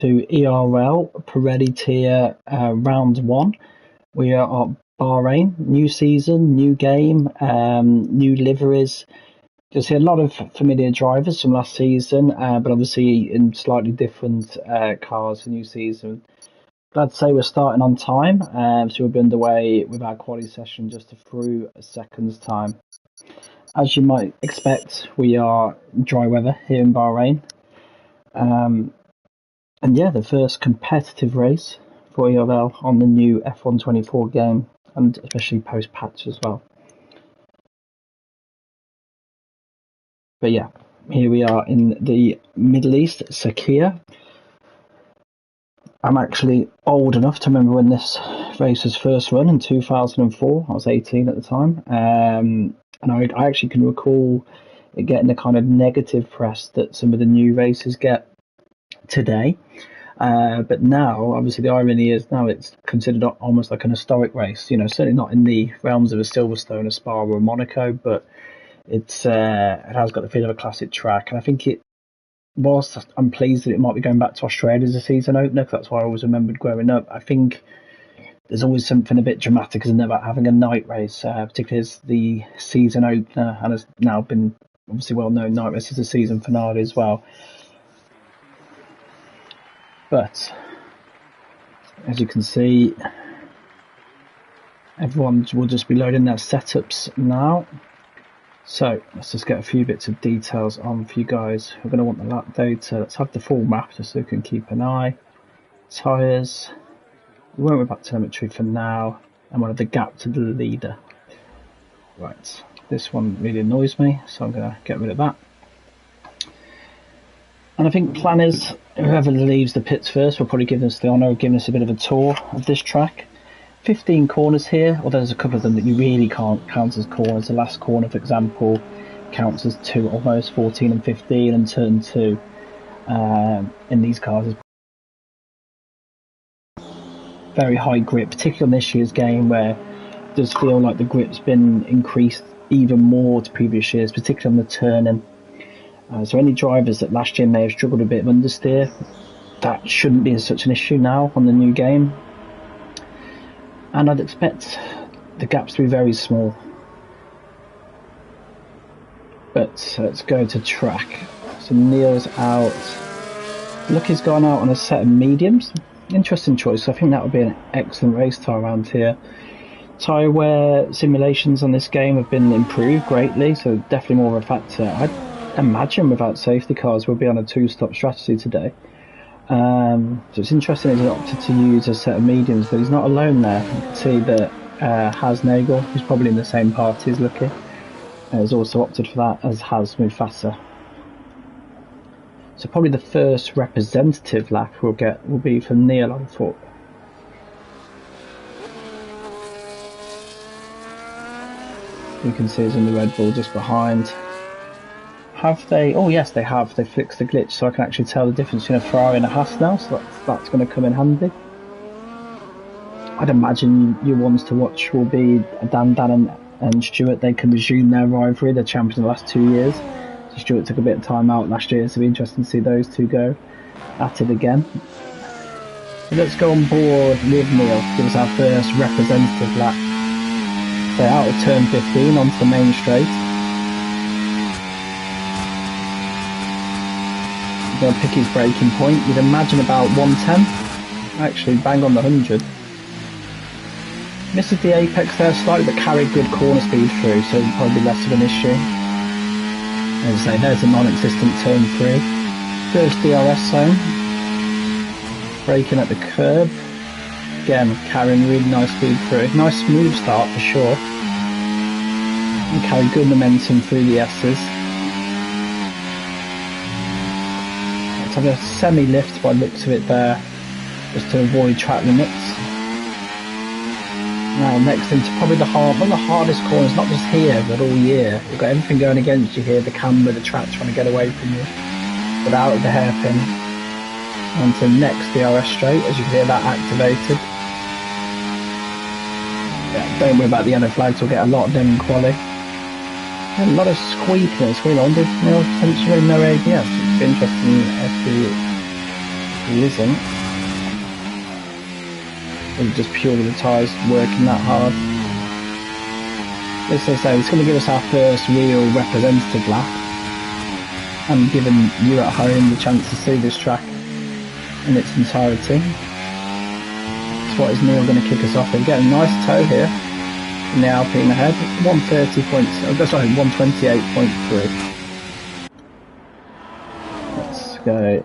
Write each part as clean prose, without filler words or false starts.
to ERL Pirelli Tier Round 1. We are at Bahrain, new season, new game, new liveries. You'll see a lot of familiar drivers from last season, but obviously in slightly different cars for new season. Glad to say we're starting on time, so we'll be underway with our quality session just a few seconds time. As you might expect, we are dry weather here in Bahrain. And yeah, the first competitive race for ERL on the new F1 24 game, and especially post-patch as well. But yeah, here we are in the Middle East, Sakia. I'm actually old enough to remember when this race was first run in 2004. I was 18 at the time. And I actually can recall it getting the kind of negative press that some of the new races get today. But now, obviously, the irony is now it's considered almost like an historic race. You know, certainly not in the realms of a Silverstone, a Spa, or a Monaco, but it has got the feel of a classic track. And I think whilst I'm pleased that it might be going back to Australia as a season opener, because that's what I always remembered growing up, I think there's always something a bit dramatic, isn't there, about having a night race, particularly as the season opener, and has now been obviously well known night race as a season finale as well. But as you can see, everyone will just be loading their setups now. So let's just get a few bits of details on for you guys. We're going to want the lap data. Let's have the full map just so we can keep an eye. Tyres. We won't go back to telemetry for now. And we'll have the gap to the leader. Right. This one really annoys me, so I'm going to get rid of that. And I think plan is whoever leaves the pits first will probably give us the honour of giving us a bit of a tour of this track. 15 corners here, although there's a couple of them that you really can't count as corners. The last corner, for example, counts as 2 almost, 14 and 15, and turn 2 in these cars is very high grip, particularly on this year's game, where it does feel like the grip's been increased even more to previous years, particularly on the turning. So any drivers that last year may have struggled a bit of understeer, that shouldn't be such an issue now on the new game. And I'd expect the gaps to be very small. But let's go to track. So Neil's out. Lucky's gone out on a set of mediums. Interesting choice. I think that would be an excellent race tyre around here. Tyre wear simulations on this game have been improved greatly, so definitely more of a factor. I'd imagine without safety cars we'll be on a 2-stop strategy today. So it's interesting he's opted to use a set of mediums, but he's not alone there. You can see that Hasnagel, who's probably in the same party as Lucky, has also opted for that, as has Mufasa. So probably the first representative lap we'll get will be from Neil on foot. You can see he's in the Red Bull just behind. Have they? Oh yes, they have. They fixed the glitch, so I can actually tell the difference between a Ferrari and a Haas now. So that's going to come in handy. I'd imagine your ones to watch will be Dan and Stuart. They can resume their rivalry. They're champions in the last 2 years. So Stuart took a bit of time out last year, so it'll be interesting to see those two go at it again. So let's go on board with Neil. Give us our first representative lap. So out of turn 15 onto the main straight. Going to pick his braking point. You'd imagine about 110. Actually, bang on the 100. Misses the apex there slightly, but carried good corner speed through, so probably less of an issue. As I say, there's a non-existent turn 3. First DRS zone. Braking at the curb. Again, carrying really nice speed through. Nice smooth start for sure. And carry good momentum through the S's. Have a semi-lift by the looks of it there, just to avoid track limits. Now next into probably one of the hardest corners, not just here but all year. You've got everything going against you here, the camber, the track trying to get away from you, but out of the hairpin. On to the next DRS straight, as you can hear that activated. Yeah, don't worry about the yellow flags, we'll get a lot of them in quali. A lot of squeakiness going on. Did Neil potentially no ABS? It's interesting if he isn't. It's just purely the tyres working that hard. As I say, it's going to give us our first real representative lap, and giving you at home the chance to see this track in its entirety. That's what is Neil going to kick us off. We get a nice tow here in the Alpine ahead. 128.3. Let's go.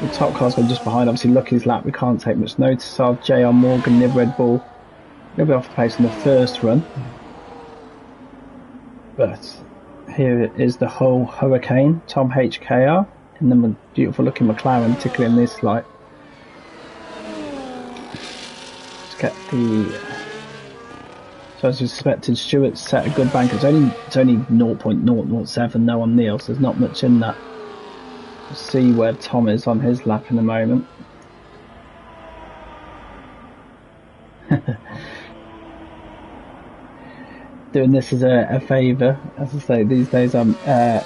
The top car's gone just behind. Obviously, Lucky's lap we can't take much notice of. JR Morgan, Nib Red Bull. He'll be off the pace in the first run. But here is the whole Hurricane, Tom HKR, in the beautiful looking McLaren, particularly in this light. Let's get the... So as we suspected, Stewart's set a good bank. It's only 0.007, no on Neil, so there's not much in that. We'll see where Tom is on his lap in a moment. Doing this as a favour. As I say, these days I'm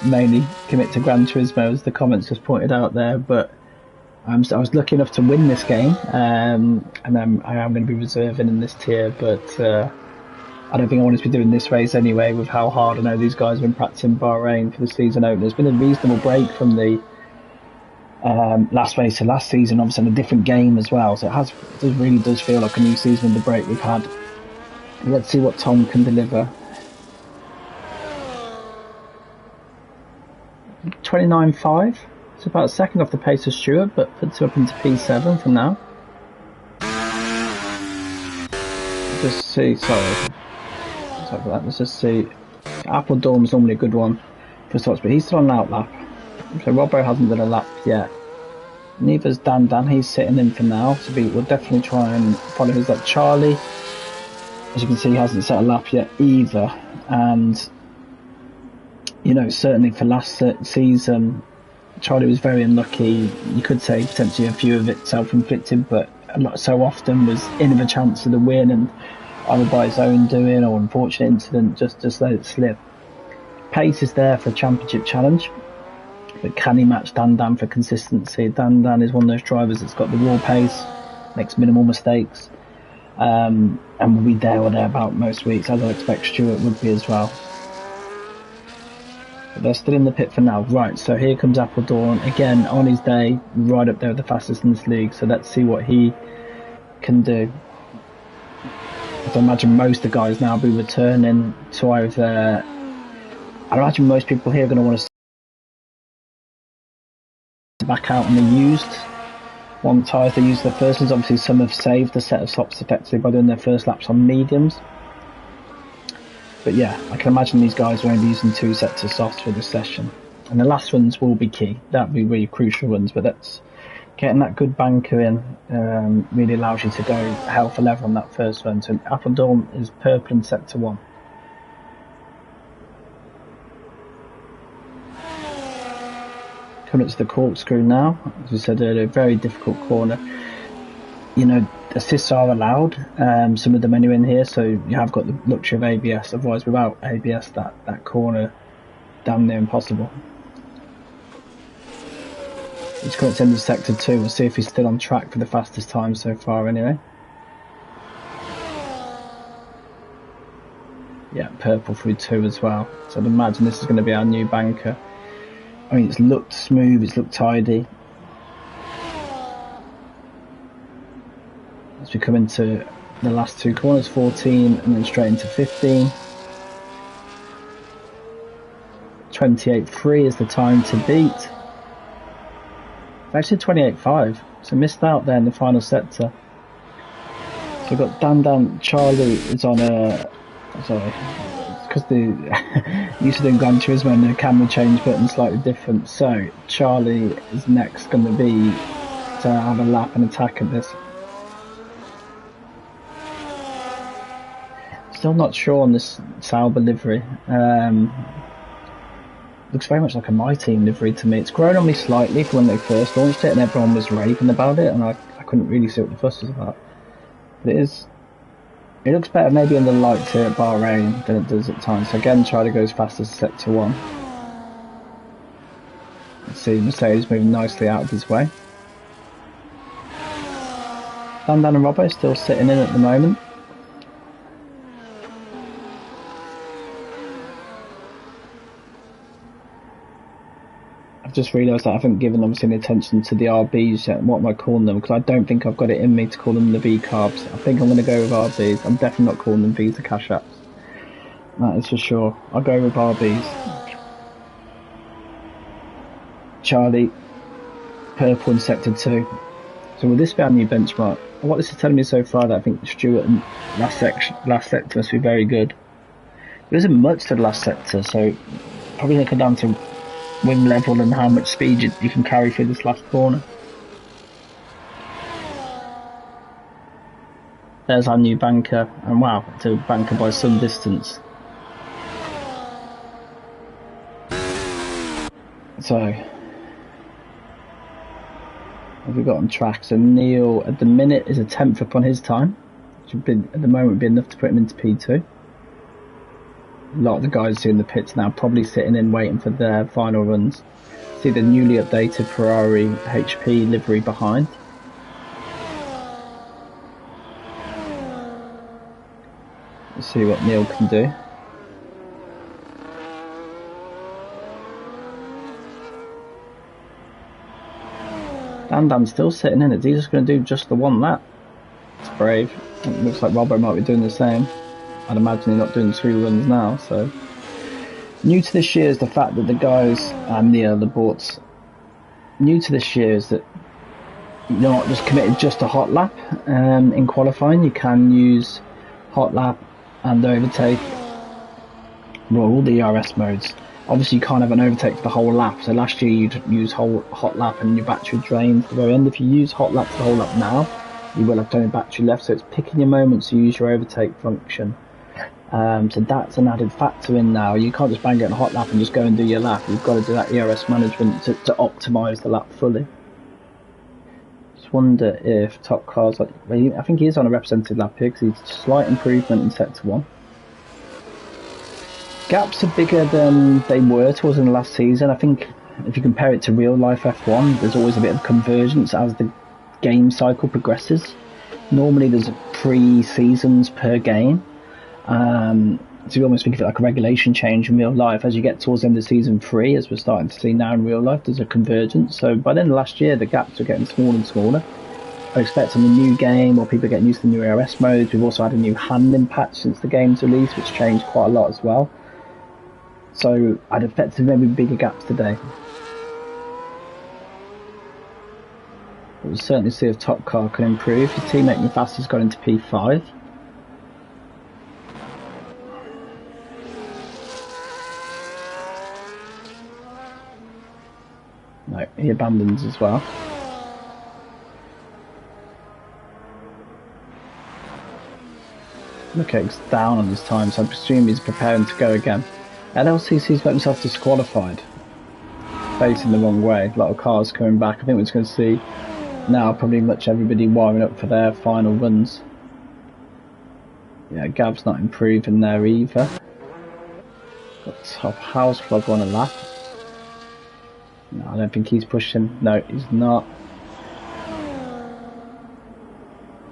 mainly commit to Gran Turismo, as the comments just pointed out there, but I was lucky enough to win this game, and I am going to be reserving in this tier, but I don't think I want to be doing this race anyway, with how hard I know these guys have been practicing Bahrain for the season opener. There's been a reasonable break from the last race of last season, obviously in a different game as well, so it really does feel like a new season with the break we've had. Let's see what Tom can deliver. 29.5. It's about a second off the pace of Stewart, but puts him up into P7 for now. Just see, sorry for that. Let's just see. Appledorm's normally a good one for sorts, but he's still on an out lap. So Robbo hasn't done a lap yet. Neither's Dan. He's sitting in for now, so we'll definitely try and follow his like Charlie. As you can see, he hasn't set a lap yet either, and you know, certainly for last season, Charlie was very unlucky. You could say potentially a few of it self-inflicted, but so often was in of a chance of the win, and either by his own doing or unfortunate incident, just let it slip. Pace is there for a championship challenge, but can he match Dan for consistency? Dan is one of those drivers that's got the raw pace, makes minimal mistakes, and will be there or thereabout most weeks, as I expect Stewart would be as well. But they're still in the pit for now. Right, so here comes Appledorn again on his day, right up there with the fastest in this league, so let's see what he can do. I imagine most of the guys now will be returning to either... I imagine most people here are going to want to back out on the used one tyres they use the first ones. Obviously some have saved a set of softs effectively by doing their first laps on mediums. But yeah, I can imagine these guys are only using 2 sets of softs for this session. And the last ones will be key. That'll be really crucial ones, but that's getting that good banker in really allows you to go hell for leather on that first one. So Appledorn is purple in sector 1. Coming to the corkscrew now, as we said earlier, very difficult corner. You know, assists are allowed, some of them anyway in here, so you have got the luxury of ABS, otherwise without ABS that corner damn near impossible. He's got to end of sector 2, we'll see if he's still on track for the fastest time so far anyway. Yeah, purple through 2 as well, so I'd imagine this is going to be our new banker. I mean, it's looked smooth, it's looked tidy. As we come into the last 2 corners, 14 and then straight into 15. 28.3 is the time to beat. Actually 28.5, so missed out there in the final sector. So we've got Dan, Charlie is on a... Sorry, because the used to doing Gran Turismo and the camera change button slightly different. So Charlie is next going to be to have a lap and attack at this. Still not sure on this Sauber livery. Looks very much like a My Team livery to me. It's grown on me slightly from when they first launched it and everyone was raving about it, and I couldn't really see what the fuss was about. But it looks better maybe in the lights here at Bahrain than it does at times. So again, Charlie goes fastest sector 1. Let's see, Mercedes moving nicely out of his way. Dan and Robbo still sitting in at the moment. I've just realised that I haven't given obviously any attention to the RBs yet. What am I calling them? Because I don't think I've got it in me to call them the V carbs. I think I'm going to go with RBs. I'm definitely not calling them Visa Cash Apps. That is for sure. I'll go with RBs. Charlie, purple in sector 2. So will this be our new benchmark? What this is telling me so far, that I think Stuart and last sector must be very good. There isn't much to the last sector, so probably going to come down to wing level and how much speed you can carry through this last corner. There's our new banker, and wow, it's a banker by some distance. So, what have we got on track? So Neil at the minute is a 10th up on his time, which would be, at the moment would be enough to put him into P2. A lot of the guys in the pits now probably sitting in waiting for their final runs. See the newly updated Ferrari HP livery behind. Let's see what Neil can do. Dan's still sitting in it. He's just going to do just the one lap. It's brave. It looks like Robbo might be doing the same. I'd imagine he's not doing 2 runs now. So new to this year is the fact that the guys and the boards. New to this year is that you're not just committed just to hot lap in qualifying. You can use hot lap and overtake. Well, all the ERS modes. Obviously, you can't have an overtake for the whole lap. So last year you'd use hot lap and your battery drained to the very end. If you use hot lap for the whole lap now, you will have only battery left. So it's picking your moments to use your overtake function. So that's an added factor in now. You can't just bang it on hot lap and just go and do your lap. You've got to do that ERS management to optimise the lap fully. Just wonder if top cars, like, I think he is on a represented lap here because he's slight improvement in sector 1. Gaps are bigger than they were towards in the last season. I think if you compare it to real life F1, there's always a bit of convergence as the game cycle progresses. Normally there's 3 seasons per game. So you almost think of it like a regulation change in real life. As you get towards the end of season 3, as we're starting to see now in real life, there's a convergence. So by the end of last year, the gaps are getting smaller and smaller. I expect on the new game, or people are getting used to the new ERS modes. We've also had a new handling patch since the game's release, which changed quite a lot as well. So I'd expect maybe bigger gaps today. But we'll certainly see if top car can improve. His teammate Nefasta's got into P5. No, he abandons as well. Leclerc's down on his time, so I presume he's preparing to go again. LLCC's got himself disqualified. Facing the wrong way. A lot of cars coming back. I think we're just going to see now probably much everybody wiring up for their final runs. Yeah, Gab's not improving there either. Got top house plug on a lap. No, I don't think he's pushing. No, he's not.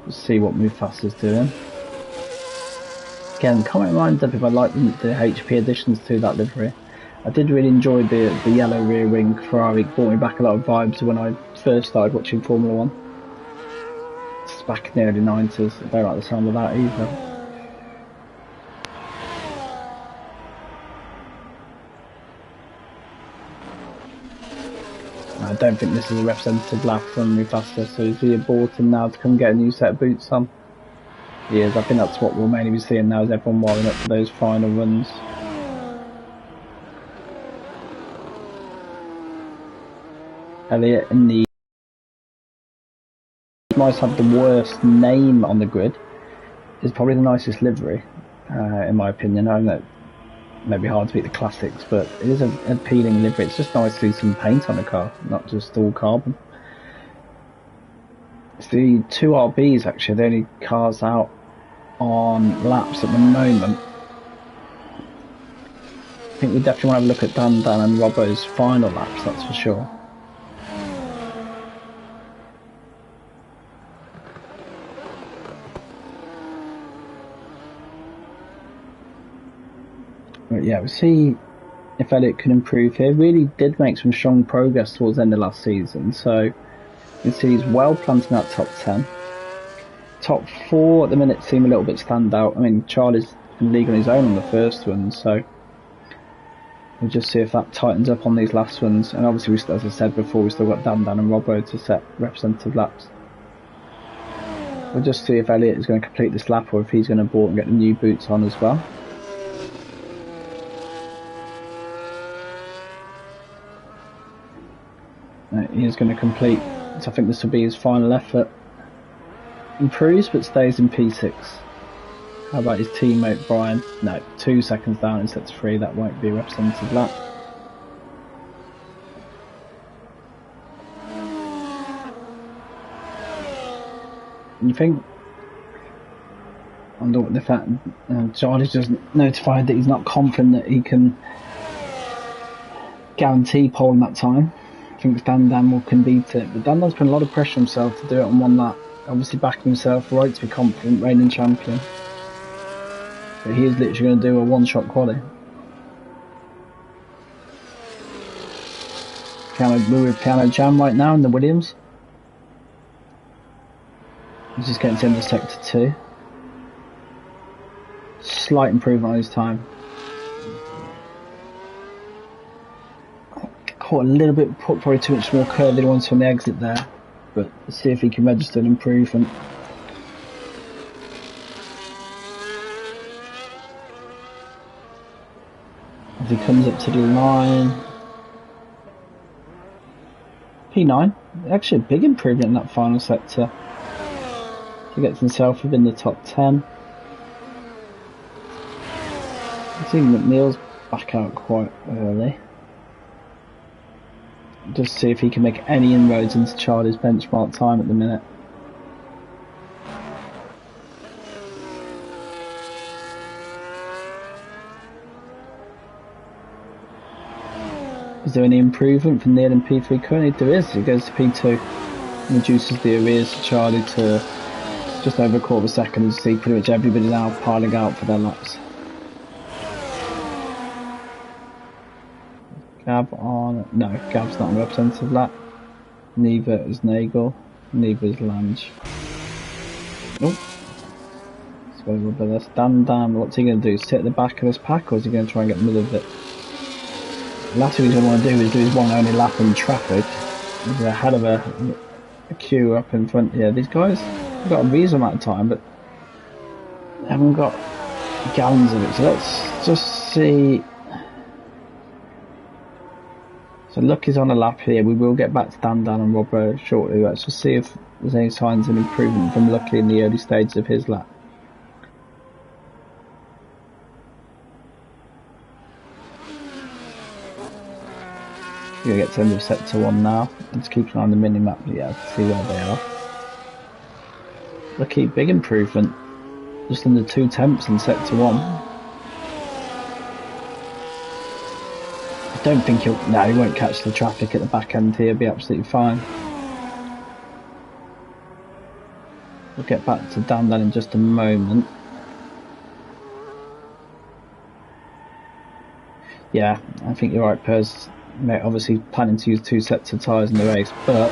Let's see what Mufasa's doing. Again, comment lines up if I like the HP additions to that livery. I did really enjoy the yellow rear wing Ferrari. It brought me back a lot of vibes when I first started watching Formula 1. It's back in the early 90s. I don't like the sound of that either. I don't think this is a representative lap from Mufasa, so is he aborting now to come get a new set of boots on? He is. I think that's what we'll mainly be seeing now, is everyone wiring up for those final runs. Elliot in the might have the worst name on the grid. Is probably the nicest livery, in my opinion. I know it may be hard to beat the classics, but it is an appealing livery. It's just nice to see some paint on the car, not just all carbon. It's the 2 RBs actually, the only cars out on laps at the moment. I think we definitely want to have a look at Dan and Robbo's final laps, that's for sure. But yeah, we'll see if Elliott can improve here. Really did make some strong progress towards the end of last season, so you can see he's well planted in that top 10. Top 4 at the minute seem a little bit stand out. I mean, Charlie's in league on his own on the first one, so we'll just see if that tightens up on these last ones. And obviously, as I said before, we've still got Dan and Robbo to set representative laps. We'll just see if Elliott is going to complete this lap or if he's going to abort and get the new boots on as well. He is going to complete, so I think this will be his final effort. Improves but stays in P6. How about his teammate Brian? No, 2 seconds down in sets 3, that won't be a representative lap. And you think, I wonder what the fact Charlie's just notified that he's not confident that he can guarantee pole in that time. I think Dan will can beat it, but Dan's put a lot of pressure on himself to do it on one lap. Obviously backing himself right to be confident, reigning champion. But he is literally going to do a one-shot quali. We're with Piano Jam right now in the Williams. He's just getting to the end of sector 2. Slight improvement on his time. Caught a little bit, probably too much more curve than he wants from the exit there. But let's see if he can register an improvement. As he comes up to the line. P9. Actually a big improvement in that final sector. He gets himself within the top 10. I think McNeil's back out quite early. Just see if he can make any inroads into Charlie's benchmark time at the minute. Is there any improvement from Neil in P3 currently? There is. He goes to P2 and reduces the arrears to Charlie to just over a quarter of a second. You see pretty much everybody now piling out for their laps. Gab on, no, Gab's not a representative lap. Neither is Nagel, neither is Lange. Oh, let's go over this. Dan, what's he going to do? Sit at the back of his pack, or is he going to try and get the middle of it? The last thing he's going to want to do is do his one only lap in traffic. There's a hell of a queue up in front here. These guys have got a reasonable amount of time, but they haven't got gallons of it. So let's just see. So Luck is on a lap here. We will get back to Dan and Robbo shortly. Let's just see if there's any signs of improvement from Lucky in the early stages of his lap. We're going to get to the end of sector 1 now. Let's keep an eye on the mini map. Yeah, see where they are. Lucky, big improvement. Just under 2 tenths in sector 1. I don't think he won't catch the traffic at the back end here, be absolutely fine. We'll get back to Dan in just a moment. Yeah, I think you're right, Pers. Obviously planning to use 2 sets of tyres in the race, but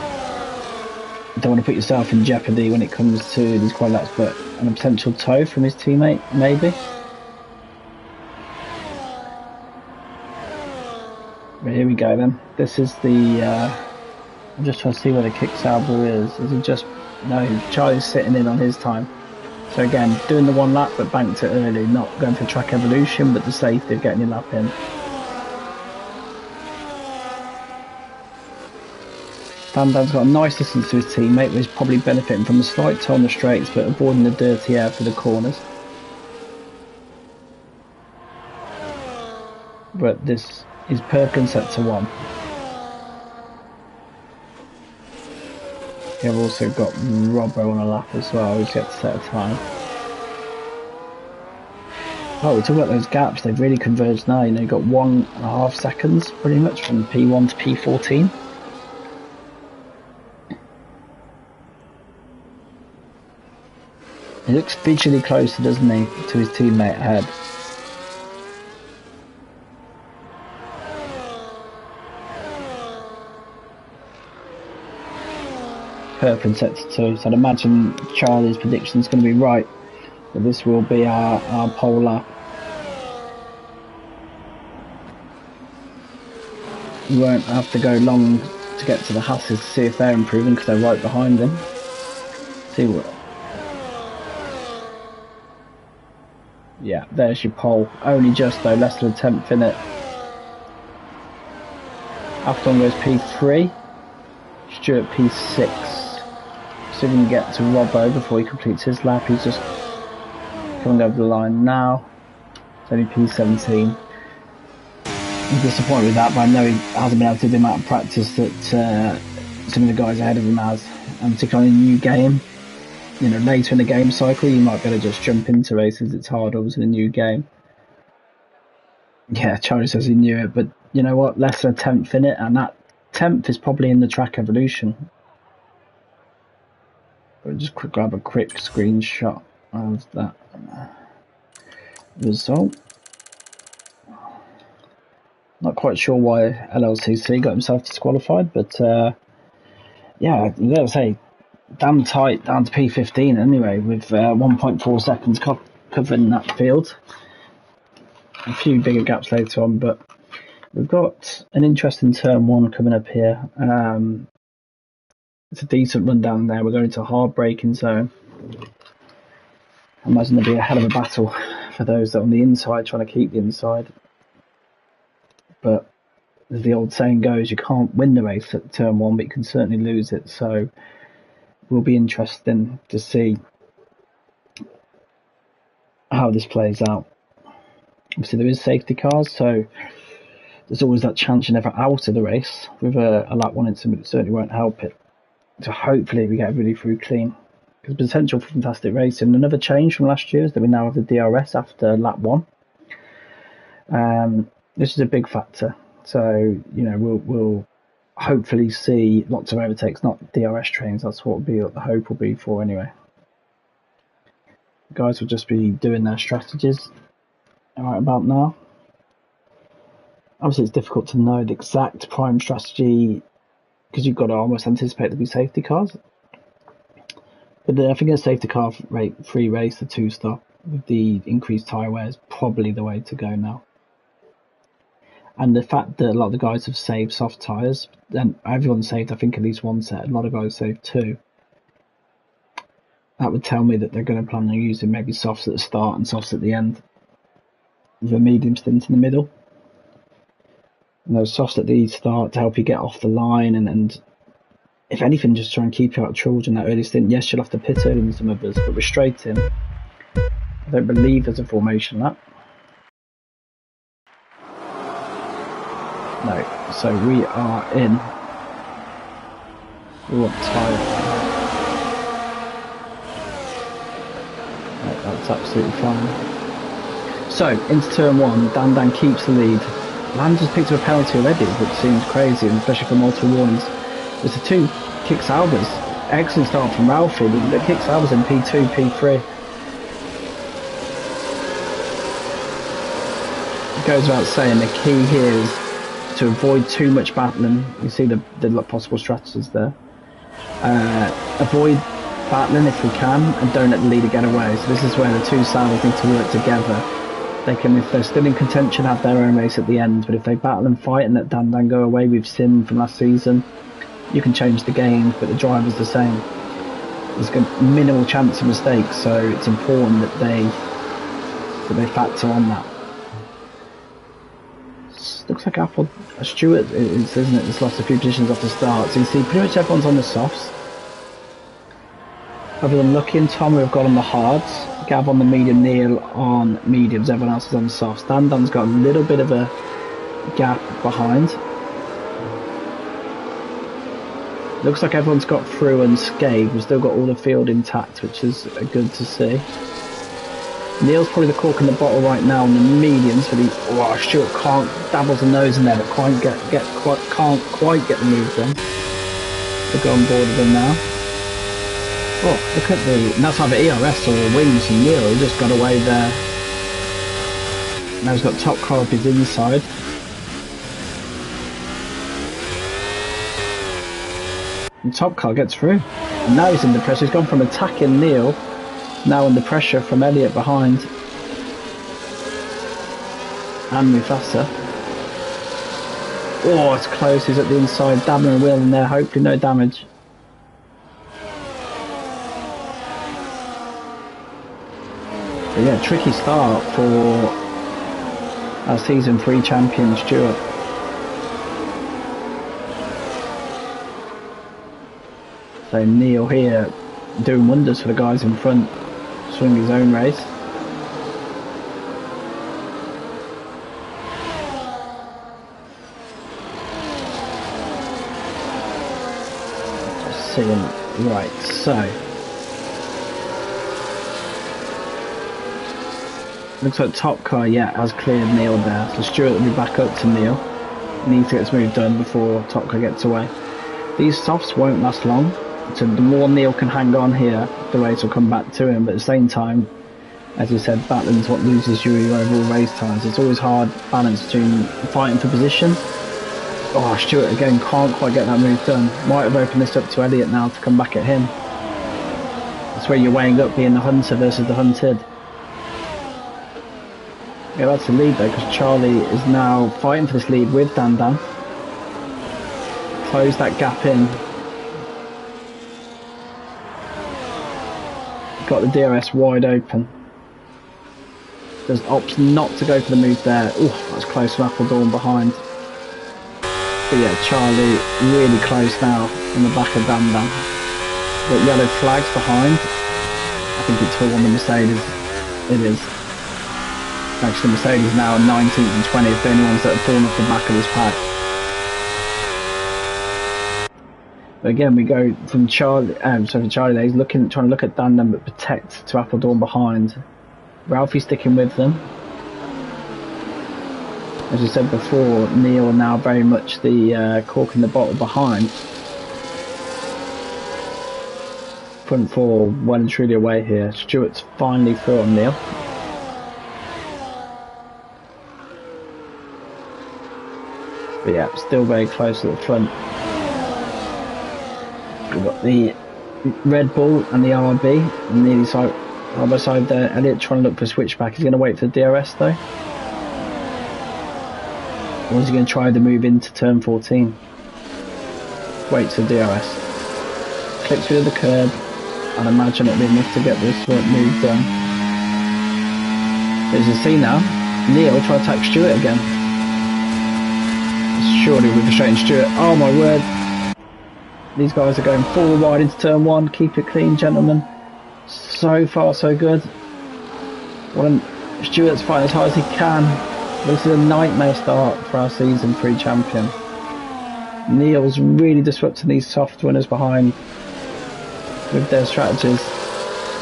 you don't want to put yourself in jeopardy when it comes to these quali laps, but a potential tow from his teammate, maybe. But here we go then. This is the, I'm just trying to see where the kick salver is. Is he just, no, Charlie's sitting in on his time. So again, doing the 1 lap but banked it early, not going for track evolution, but the safety of getting your lap in. Dan's got a nice distance to his teammate, but he's probably benefiting from the slight toe on the straights, but avoiding the dirty air for the corners. But this is Perkins set to 1. You've also got Robbo on a lap as well, who's yet to set a time. Oh, we talk about those gaps, they've really converged now. You know, you've got 1.5 seconds pretty much from P1 to P14. He looks visually closer, doesn't he, to his teammate ahead. Perfect set to 2, so I'd imagine Charlie's prediction is going to be right. But this will be our pole lap. We won't have to go long to get to the Hasses to see if they're improving because they're right behind them. See what? Yeah, there's your pole. Only just though, less than a tenth in it. Afton goes P3. Stuart P6. So we can get to Robbo before he completes his lap. He's just coming over the line now. It's only P17. I'm disappointed with that, but I know he hasn't been able to do the amount of practice that some of the guys ahead of him has. And particularly in a new game, you know, later in the game cycle, you might be able to just jump into races. It's hard, obviously, in a new game. Yeah, Charlie says he knew it, but you know what? Less than a tenth in it, and that tenth is probably in the track evolution. We'll just grab a quick screenshot of that result. Not quite sure why LLCC got himself disqualified, but yeah, you gotta say, damn tight down to P15 anyway, with 1.4 seconds covering that field. A few bigger gaps later on, but we've got an interesting turn 1 coming up here. It's a decent run down there. We're going into a hard braking zone. I imagine there'll be a hell of a battle for those that are on the inside trying to keep the inside. But as the old saying goes, you can't win the race at turn 1, but you can certainly lose it. So it will be interesting to see how this plays out. Obviously there is safety cars, so there's always that chance you're never out of the race. With a lap 1 incident, it certainly won't help it. So hopefully we get everybody through clean. There's potential for fantastic racing. Another change from last year is that we now have the DRS after lap 1. This is a big factor. So, you know, we'll hopefully see lots of overtakes, not DRS trains. That's what the hope will be for anyway. The guys will just be doing their strategies right about now. Obviously it's difficult to know the exact prime strategy because you've got to almost anticipate there'll be safety cars. But I think a safety car free race, the 2-stop, with the increased tyre wear is probably the way to go now. And the fact that a lot of the guys have saved soft tyres, and everyone saved, I think, at least 1 set, a lot of guys saved 2. That would tell me that they're going to plan on using maybe softs at the start and softs at the end, with a medium stint in the middle. And those softs at the start to help you get off the line and if anything, just try and keep you out of trouble in that early stint. Yes, you'll have to pit early in some of us, but we're straight in. I don't believe there's a formation lap. No, so we are in. We want tyre. Right, that's absolutely fine. So, into turn 1, Dan keeps the lead. Land just picked up a penalty already, which seems crazy, and especially for multiple warnings. There's a 2 kicks Albers. Excellent start from Ralphie, but the kicks Albers in P2, P3. It goes without saying, the key here is to avoid too much battling. You see the possible strategies there. Avoid battling if we can, and don't let the leader get away. So this is where the 2 saddles need to work together. They can, if they're still in contention, have their own race at the end. But if they battle and fight and let Dan go away, we've seen from last season, you can change the game, but the driver's the same. There's minimal chance of mistakes, so it's important that they factor on that. Looks like Stuart is, isn't it? It's lost a few positions off the start. So you see pretty much everyone's on the softs. Other than Lucky and Tom, we've got on the hards. Gav on the medium, Neil on mediums, everyone else is on the softs. Dan's got a little bit of a gap behind. Looks like everyone's got through unscathed. We've still got all the field intact, which is good to see. Neil's probably the cork in the bottle right now on the mediums for the. Oh, Stuart can't dabbles the nose in there, but can't quite get the move done. To go on board with him now. Oh, look at the. And that's either ERS or wings from Neil. He just got away there. Now he's got top car up his inside. And top car gets through. And now he's in the pressure. He's gone from attacking Neil, now under pressure from Elliott behind. And Mufasa. Oh, it's close. He's at the inside, dabbing a wheel in there. Hopefully no damage. But yeah, tricky start for our season 3 champion Stuart. So Neil here doing wonders for the guys in front, swing his own race. Just seeing, right, so looks like top car, yeah, has cleared Neil there. So Stuart will be back up to Neil. Needs to get his move done before top car gets away. These softs won't last long, so the more Neil can hang on here, the race will come back to him. But at the same time, as you said, battling's what loses you overall race times. It's always hard balance between fighting for position. Oh, Stuart again can't quite get that move done. Might have opened this up to Elliott now to come back at him. That's where you're weighing up being the hunter versus the hunted. Yeah, that's the lead though, because Charlie is now fighting for this lead with Dan Dan. Close that gap in. Got the DRS wide open. Does opts not to go for the move there. Oh, that's close from Appledorn behind. But yeah, Charlie really close now in the back of Dan Dan. Got yellow flags behind. I think it's for one of the Mercedes. It is. Actually, Mercedes now 19th and 20th, the only ones that have fallen off the back of this pack. But again, we go from Charlie there, he's trying to look at Dan Dan but protect to Appledorn behind. Ralphie sticking with them. As you said before, Neil now very much the cork in the bottle behind. Front four well and truly away here. Stuart's finally through on Neil. But yeah, still very close at the front. We've got the Red Bull and the RB nearly side by side there. Elliott trying to look for a switchback. He's going to wait for the DRS though. Or is he going to try to move into turn 14? Wait for the DRS. Clips through the curb. I'd imagine it'll be enough to get this move done. As you see now, Neil try to attack Stuart again. Surely we're frustrating Stuart. Oh my word. These guys are going forward wide into turn 1. Keep it clean, gentlemen. So far, so good. Stuart's fighting as hard as he can. This is a nightmare start for our season 3 champion. Neil's really disrupting these soft winners behind with their strategies.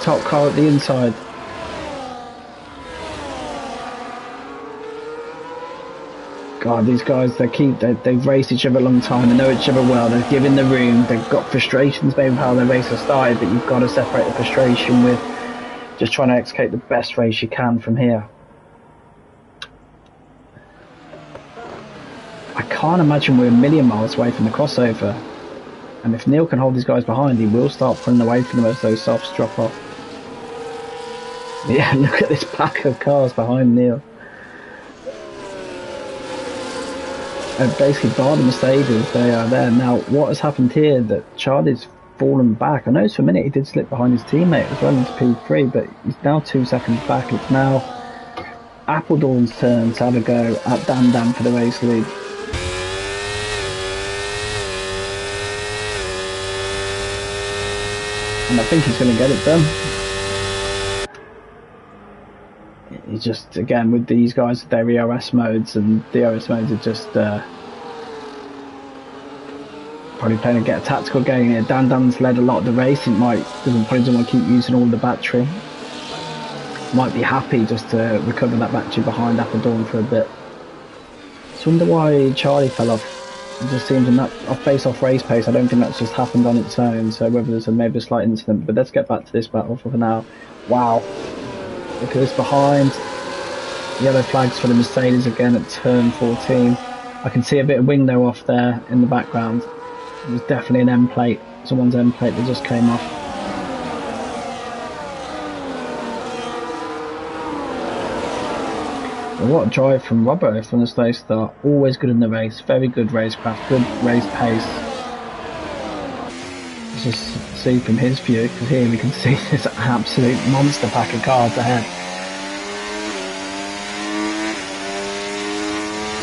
Top car at the inside. God, these guys, they've raced each other a long time, they know each other well, they've given the room, they've got frustrations maybe how their race has started, but you've got to separate the frustration with just trying to execute the best race you can from here. I can't imagine we're a million miles away from the crossover, and if Neil can hold these guys behind, he will start pulling away from them as those softs drop off. Yeah, look at this pack of cars behind Neil. Basically bar the Mercedes, they are there. Now what has happened here that Charlie's fallen back. I noticed for a minute he did slip behind his teammate as well into P3, but he's now 2 seconds back. It's now Appledorn's turn to have a go at Dan Dan for the race lead. And I think he's going to get it done. He's just, again, with these guys, their ERS modes, and DRS modes are just probably playing to get a tactical game here. Dan Dan's led a lot of the race. It probably doesn't want to keep using all the battery. might be happy just to recover that battery behind Apeldoorn for a bit. I wonder why Charlie fell off. It just seems in that face-off race pace, I don't think that's just happened on its own, so whether there's maybe a slight incident. But let's get back to this battle for now. Wow. Look at this behind. Yellow flags for the Mercedes again at turn 14. I can see a bit of window off there in the background. It was definitely an end plate, someone's end plate that just came off. What a drive from Robbo from the slow start. Always good in the race, very good racecraft, good race pace. Let's just see from his view, because here we can see this absolute monster pack of cars ahead.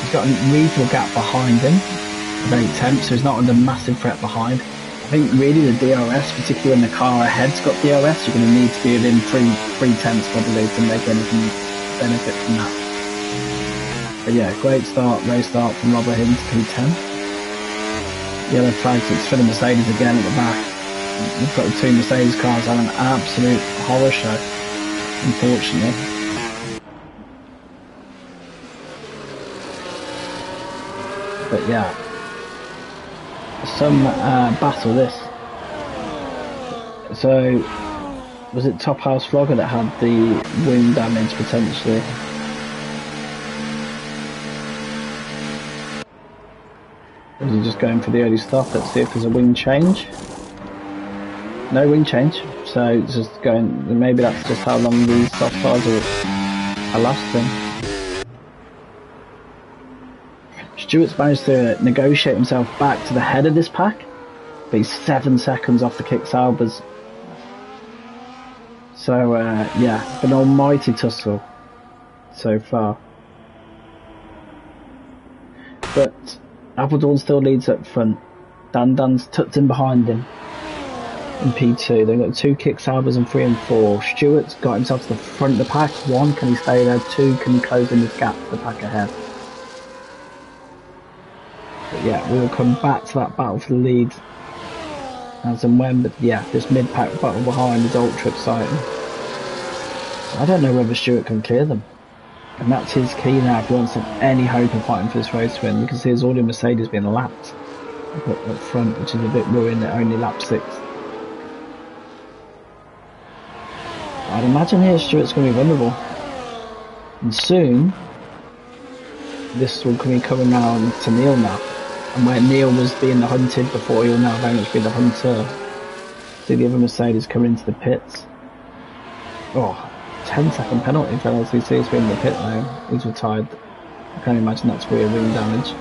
He's got a reasonable gap behind him, of 8 tenths, so he's not under massive threat behind. I think really the DRS, particularly when the car ahead's got DRS, you're going to need to be within 3 tenths probably to make anything benefit from that. But yeah, great start, race start from Robert Higgins to P10. Yellow flags, it's for the Mercedes again at the back. We've got the 2 Mercedes cars having an absolute horror show, unfortunately. But yeah, some battle this. So, was it Top House Vlogger that had the wing damage potentially? Or is he just going for the early stop? Let's see if there's a wing change. No wing change, so it's just going, maybe that's just how long these soft tires are lasting. Stewart's managed to negotiate himself back to the head of this pack, but he's 7 seconds off the kick Saubers. So yeah, an almighty tussle so far. But Apeldoorn still leads up front. Dan's tucked in behind him in P2. They've got 2 kick Saubers in 3 and 4. Stewart's got himself to the front of the pack. 1, can he stay there? 2, can he close in this gap to the pack ahead? But yeah, we will come back to that battle for the lead as and when, but yeah, this mid-pack battle behind is ultra exciting. I don't know whether Stewart can clear them, and that's his key now if he wants to have any hope of fighting for this race win. You can see there's already Mercedes being lapped up front, which is a bit worrying at only lap 6. I'd imagine here Stewart's going to be vulnerable, and soon this will be coming round to Neil now. And where Neil was being the hunted before, he'll now very much be the hunter. See the other Mercedes coming into the pits. Oh, 10-second penalty for LCC to be in the pit now. He's retired. I can't imagine that's rear wing damage.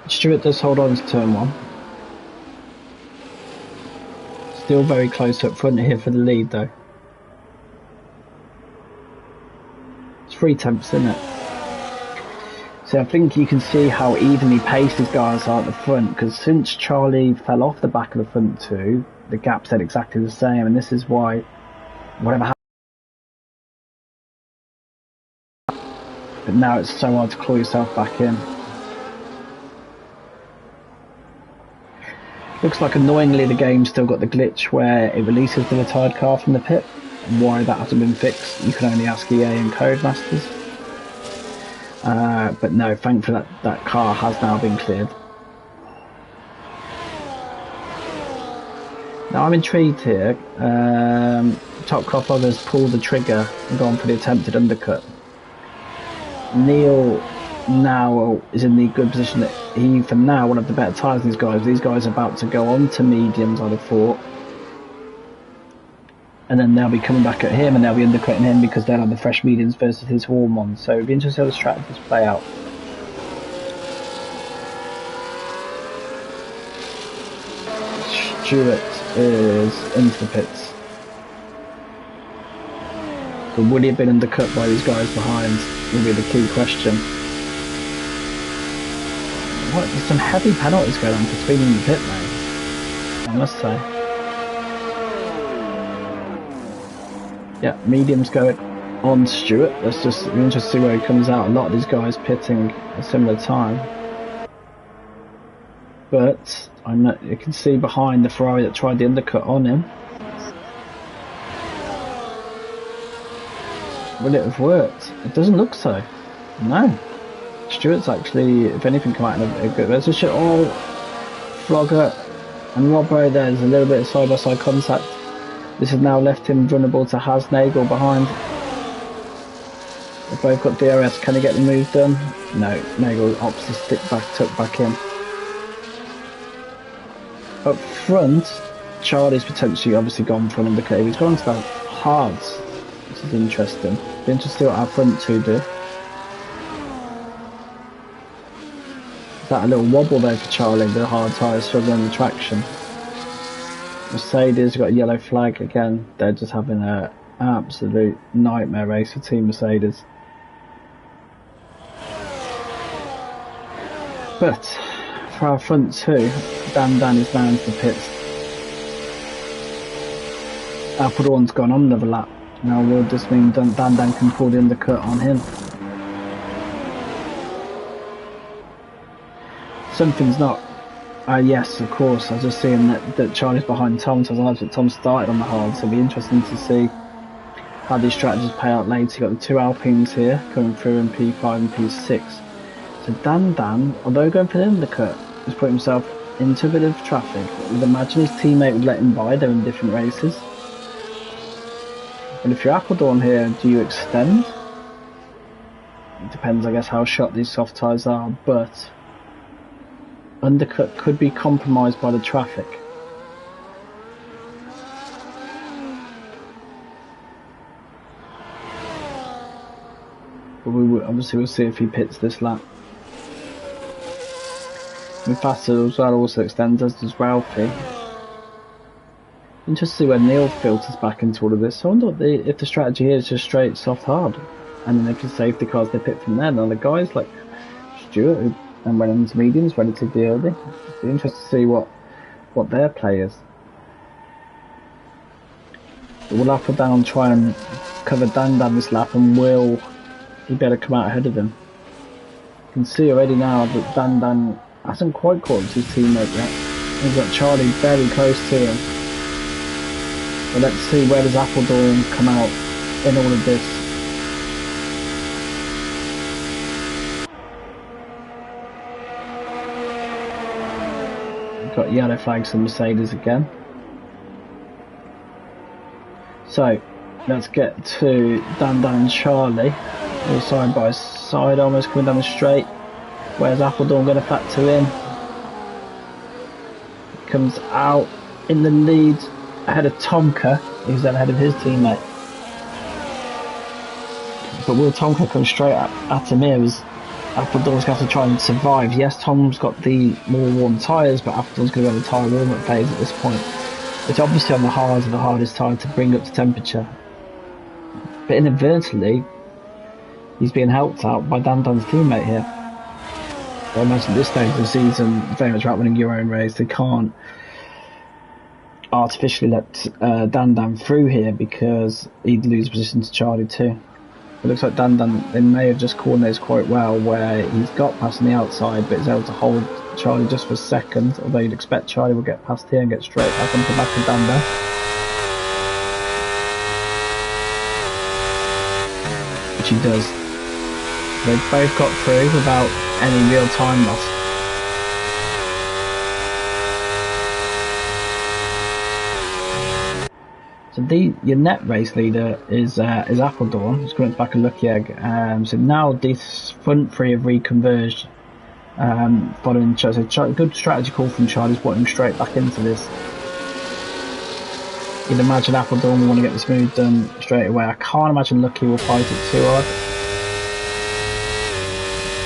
Stewart does hold on to turn 1. Still very close up front here for the lead though. It's 3 tenths, isn't it? So I think you can see how evenly paced these guys are at the front, because since Charlie fell off the back of the front 2, the gap's at exactly the same, and this is why whatever happened. But now it's so hard to claw yourself back in. Looks like annoyingly the game's still got the glitch where it releases the retired car from the pit, and why that hasn't been fixed you can only ask EA and Codemasters. But no, thankfully that car has now been cleared. Now I'm intrigued here. Top Car Vloggers pulled the trigger and gone for the attempted undercut. Neil now is in the good position that he, for now, one of the better tyres than these guys. These guys are about to go on to mediums, I'd have thought. And then they'll be coming back at him and they'll be undercutting him because they'll have the fresh mediums versus his warm ones. So it'll be interesting how the strategies play out. Stewart is into the pits. But would he have been undercut by these guys behind will be the key question. What, there's some heavy penalties going on for speeding in the pit now, I must say. Yeah, mediums going on Stewart. Let's just be interested to see where he comes out. A lot of these guys pitting at a similar time. But I know you can see behind the Ferrari that tried the undercut on him. will it have worked? It doesn't look so. No. Stewart's actually, if anything, come out in a good... There's a shit. Oh, Flogger and Robbo, there's a little bit of side-by-side contact. This has now left him vulnerable to Hasnagel behind. They've both got DRS. Can he get the move done? No. Nagel opts to stick back, tuck back in. Up front, Charlie's potentially obviously gone for an undercut. He's gone to that hards, which is interesting. Be interesting to see what our front two do. That a little wobble there for Charlie with the hard tyres struggling with traction. Mercedes got a yellow flag again. They're just having an absolute nightmare race for Team Mercedes. But for our front two, Dan is down to the pits. Appledorn's gone on another lap. Now will this mean Dan can pull the undercut on him? Something's not. Yes, of course. I was just seeing that Charlie's behind Tom, so I realised that Tom started on the hard, so it'll be interesting to see how these strategies pay out later. You've got the two Alpines here coming through in P5 and P6. So Dan, although going for the undercut, has put himself into a bit of traffic. You'd imagine his teammate would let him by, they're in different races. But if you're Appledorn here, do you extend? It depends, I guess, how shot these soft tyres are, but undercut could be compromised by the traffic. But obviously we'll see if he pits this lap. With faster as well also extends, as does Ralphie. Interesting to see where Neil filters back into all of this. So I wonder if the strategy here is just straight soft hard, and then if the safety cars they pit from there. Now the guys like Stewart who and went into mediums relatively early. It's interesting to see what their play is. But we'll up or down try and cover Dan this lap, and will he better come out ahead of him? You can see already now that Dan hasn't quite caught up to his teammate yet. He's got Charlie very close to him. But let's see, where does Appledorn come out in all of this? Got yellow flags for Mercedes again. So let's get to Dan and Charlie, all side by side, almost coming down the straight. Where's Appledorn going to factor in? Comes out in the lead ahead of Tomka, who's then ahead of his teammate. But will Tomka come straight at him here? Appledorn's going to have to try and survive. Yes, Tom's got the more warm tyres, but Appledorn's going to go the tyre warm-up phase at this point. It's obviously on the hards of the hardest tyre to bring up to temperature. But inadvertently, he's being helped out by Dan's teammate here. So I imagine at this stage of the season, very much about winning your own race, they can't artificially let Dan through here because he'd lose position to Charlie too. It looks like Dan they may have just coordinated quite well, where he's got past on the outside but is able to hold Charlie just for a second, although you'd expect Charlie will get past here and get straight back onto the back of Dan there. Which he does. They've both got through without any real time loss. So your net race leader is Appledorn. He's coming back a lucky egg. So now this front three have reconverged. Following a good strategy call from Charlie's putting him straight back into this. You'd imagine Appledorn will want to get this move done straight away. I can't imagine Lucky will fight it too hard.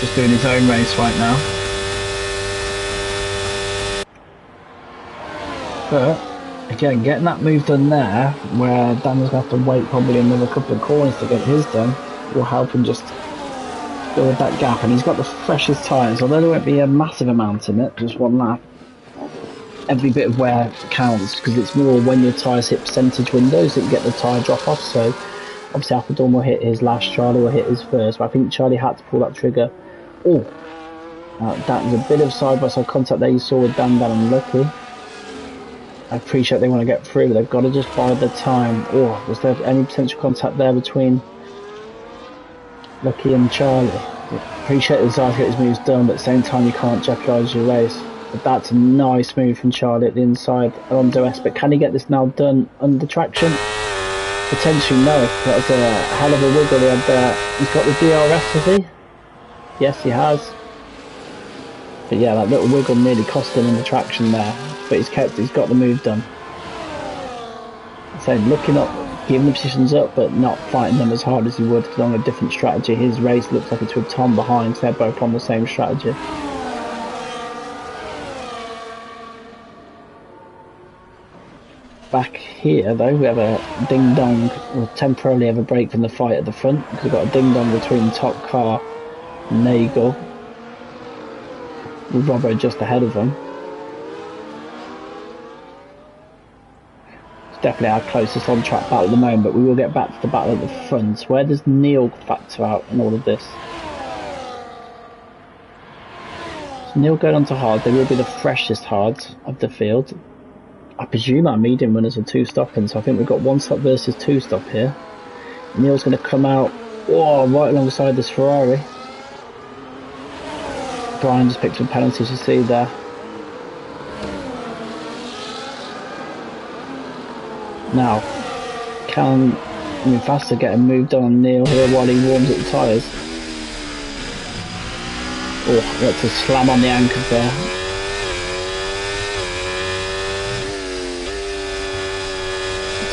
Just doing his own race right now. But again, getting that move done there, where Dan's going to have to wait probably another couple of corners to get his done, will help him just build that gap. And he's got the freshest tyres, although there won't be a massive amount in it, just one lap. Every bit of wear counts, because it's more when your tyres hit percentage windows that you get the tyre drop off. So obviously Appledorn will hit his last, Charlie will hit his first, but I think Charlie had to pull that trigger. Oh, that was a bit of side-by-side contact there you saw with Dan and Lucky. I appreciate they want to get through, but they've got to just bide their time. Oh, was there any potential contact there between Lucky and Charlie. Appreciate the desire to get his moves done, but at the same time you can't jeopardise your race. But that's a nice move from Charlie at the inside. Alonso S, but can he get this now done under traction? Potentially no. That was a hell of a wiggle he had there. He's got the DRS, has he? Yes, he has. But yeah, that little wiggle nearly cost him under traction there. But he's got the move done. So looking up, giving the positions up, but not fighting them as hard as he would on a different strategy. His race looks like it's with Tom behind, so they're both on the same strategy. Back here though, we have a ding dong. We'll temporarily have a break from the fight at the front because we've got a ding dong between the top car and Nagel, with Robbo just ahead of them. It's definitely our closest on track battle at the moment, but we will get back to the battle at the front. Where does Neil factor out in all of this? So Neil going on to hard. They will be the freshest hards of the field. I presume our medium runners are two stopping, so I think we've got one stop versus two stop here. Neil's going to come out right alongside this Ferrari. Brian just picked some penalties, you see there. Now, can Mufasa get a move done on Neil here while he warms up the tyres? Oh, that's a slam on the anchors there.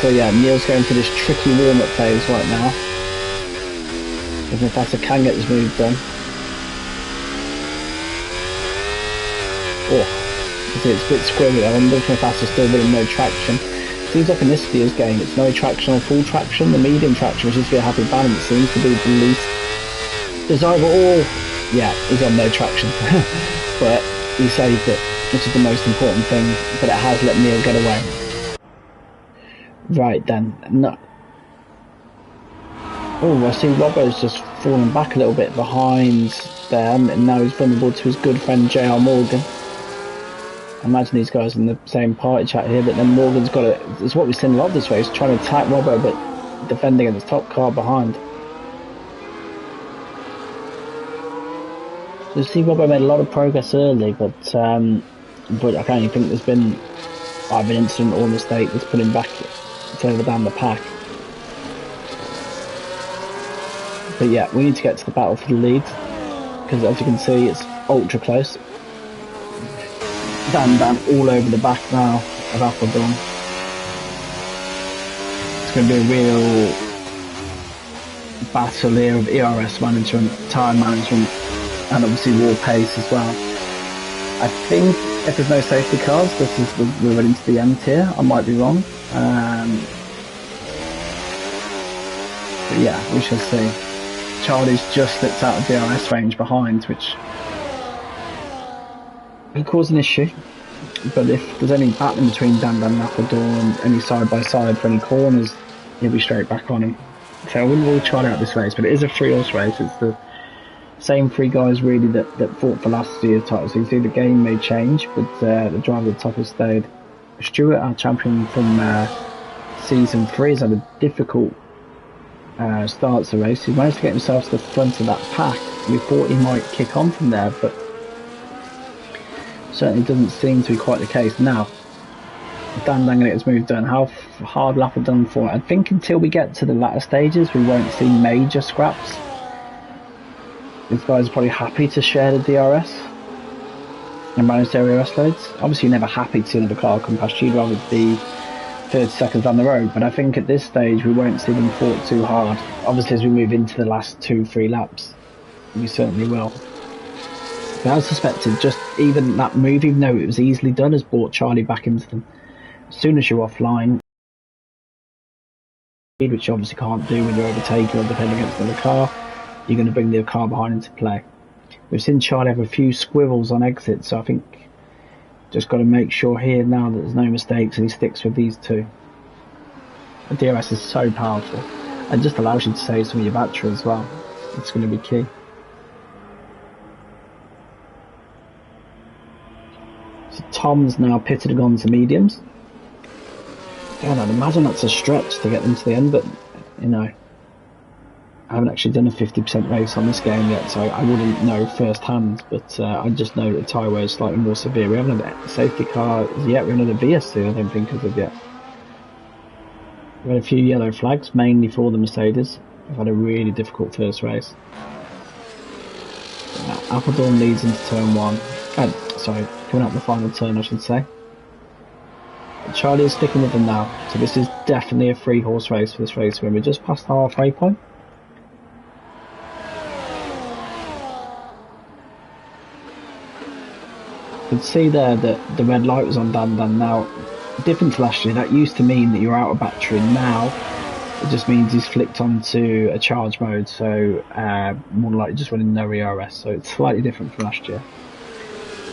So yeah, Neil's going for this tricky warm-up phase right now. If Mufasa can get this move done. Oh, it's a bit squirrely. I wonder if Mufasa's still running no traction. Seems like in this year's game it's no traction or full traction. The medium traction, which is to be a happy balance, seems to be the least desirable. Oh, yeah, he's on no traction. But he saved it, which is the most important thing. But it has let Neil get away. Right then, no. Oh, I see Robbo's just fallen back a little bit behind them, and now he's vulnerable to his good friend JR Morgan. I imagine these guys in the same party chat here, but then Morgan's got it. It's what we've seen a lot this way. He's trying to attack Robbo, but defending against the top car behind. So you see, Robbo made a lot of progress early, but I can't even think there's been either an incident or a mistake that's put him back further down the pack. But yeah, we need to get to the battle for the lead, because as you can see it's ultra close. Dan all over the back now of Appledorn. It's going to be a real battle here of ERS management, tyre management, and obviously raw pace as well. I think if there's no safety cars, we're running to the end here. I might be wrong. But yeah, we shall see. Charlie's just slipped out of DRS range behind, which could cause an issue. But if there's any battling between Dan and Appledorn, any side by side for any corners, he'll be straight back on him. So I wouldn't rule Charlie out this race, but it is a 3-horse race. It's the same three guys really that fought for last year's title. So you see the game may change, but the driver at the top has stayed. Stewart, our champion from season 3, has had a difficult start to the race. He managed to get himself to the front of that pack. We thought he might kick on from there, but certainly doesn't seem to be quite the case. Now, Dan going to get his move done. How hard lap are done for? I think until we get to the latter stages, we won't see major scraps. These guys are probably happy to share the DRS and manage their ERS loads. Obviously, you're never happy to see another car come past you. You'd rather be 30 seconds down the road. But I think at this stage, we won't see them fought too hard. Obviously, as we move into the last 2-3 laps, we certainly will. But as suspected, just even that move, even though it was easily done, has brought Charlie back into them. As soon as you're offline, which you obviously can't do when you're overtaking or defending against another car, you're going to bring the car behind into play. We've seen Charlie have a few squirrels on exit, so I think just got to make sure here now that there's no mistakes and he sticks with these two. The DRS is so powerful and just allows you to save some of your battery as well. It's going to be key. So Tom's now pitted on to mediums. God, I'd imagine that's a stretch to get them to the end, but you know. I haven't actually done a 50% race on this game yet, so I wouldn't know firsthand, but I just know that the tyre wear is slightly more severe. We haven't had a safety car yet, we haven't had a VSC, I don't think, as of yet. We've had a few yellow flags, mainly for the Mercedes. We've had a really difficult first race. Appledorn leads into turn 1. Sorry, coming up the final turn, I should say. Charlie is sticking with them now, so this is definitely a 3-horse race for this race. We're just past the halfway point. You can see there that the red light was on Dan now. Different to last year, that used to mean that you're out of battery. Now it just means he's flicked onto a charge mode, so more likely just running no ERS, so it's slightly different from last year.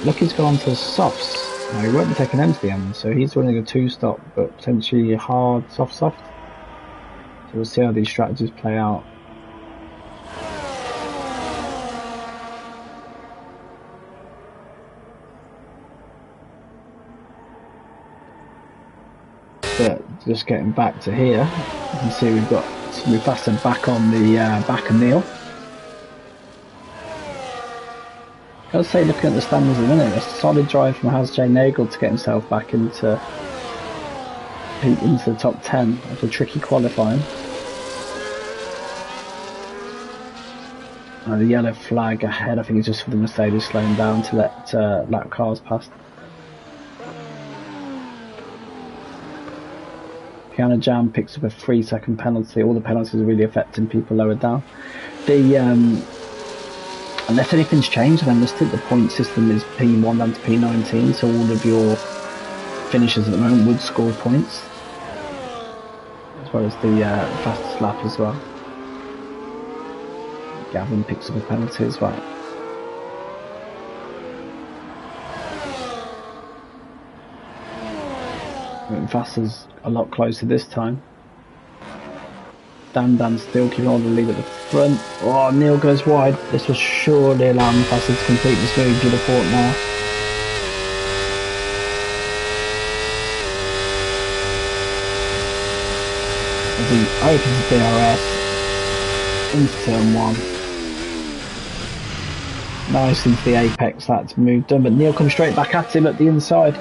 Lucky's gone to softs. Now he won't be taking them to the end, so he's running a 2-stop, but potentially hard, soft. So we'll see how these strategies play out. But just getting back to here, you can see we've got Mufasa back on the back of Neil. I'd say, looking at the standings at the minute, a solid drive from Has-J Nagel to get himself back into the top 10 after tricky qualifying. The yellow flag ahead, I think it's just for the Mercedes slowing down to let lap cars past. Piano Jam picks up a 3-second penalty. All the penalties are really affecting people lower down. Unless anything's changed, and I missed it, the point system is P1 down to P19, so all of your finishers at the moment would score points, as well as the fastest lap as well. Gavin picks up a penalty as well. Vassar's a lot closer this time. Dan still keeping on the lead at the front. Oh, Neil goes wide. This was surely allowing Vassar to complete this move, you'd have thought now. As he opens the DRS into turn 1. Nice into the apex, that's moved done, but Neil comes straight back at him at the inside.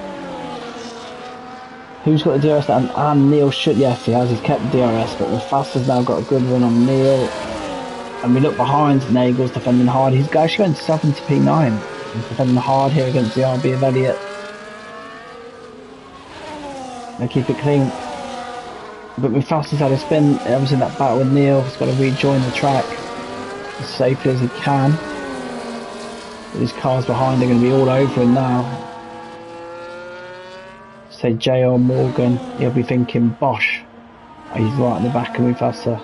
Who's got the DRS? And Neil should, yes he has, he's kept the DRS, but Mufassa's now got a good run on Neil. And we look behind, Nagel's defending hard, he's actually going to 7 to P9. He's defending hard here against the RB of Elliott. They keep it clean. But Mufassa's had a spin, obviously that battle with Neil, he's got to rejoin the track as safely as he can. But these cars behind are going to be all over him now. Say J.R. Morgan, he'll be thinking Bosch. Oh, he's right in the back of Mufasa.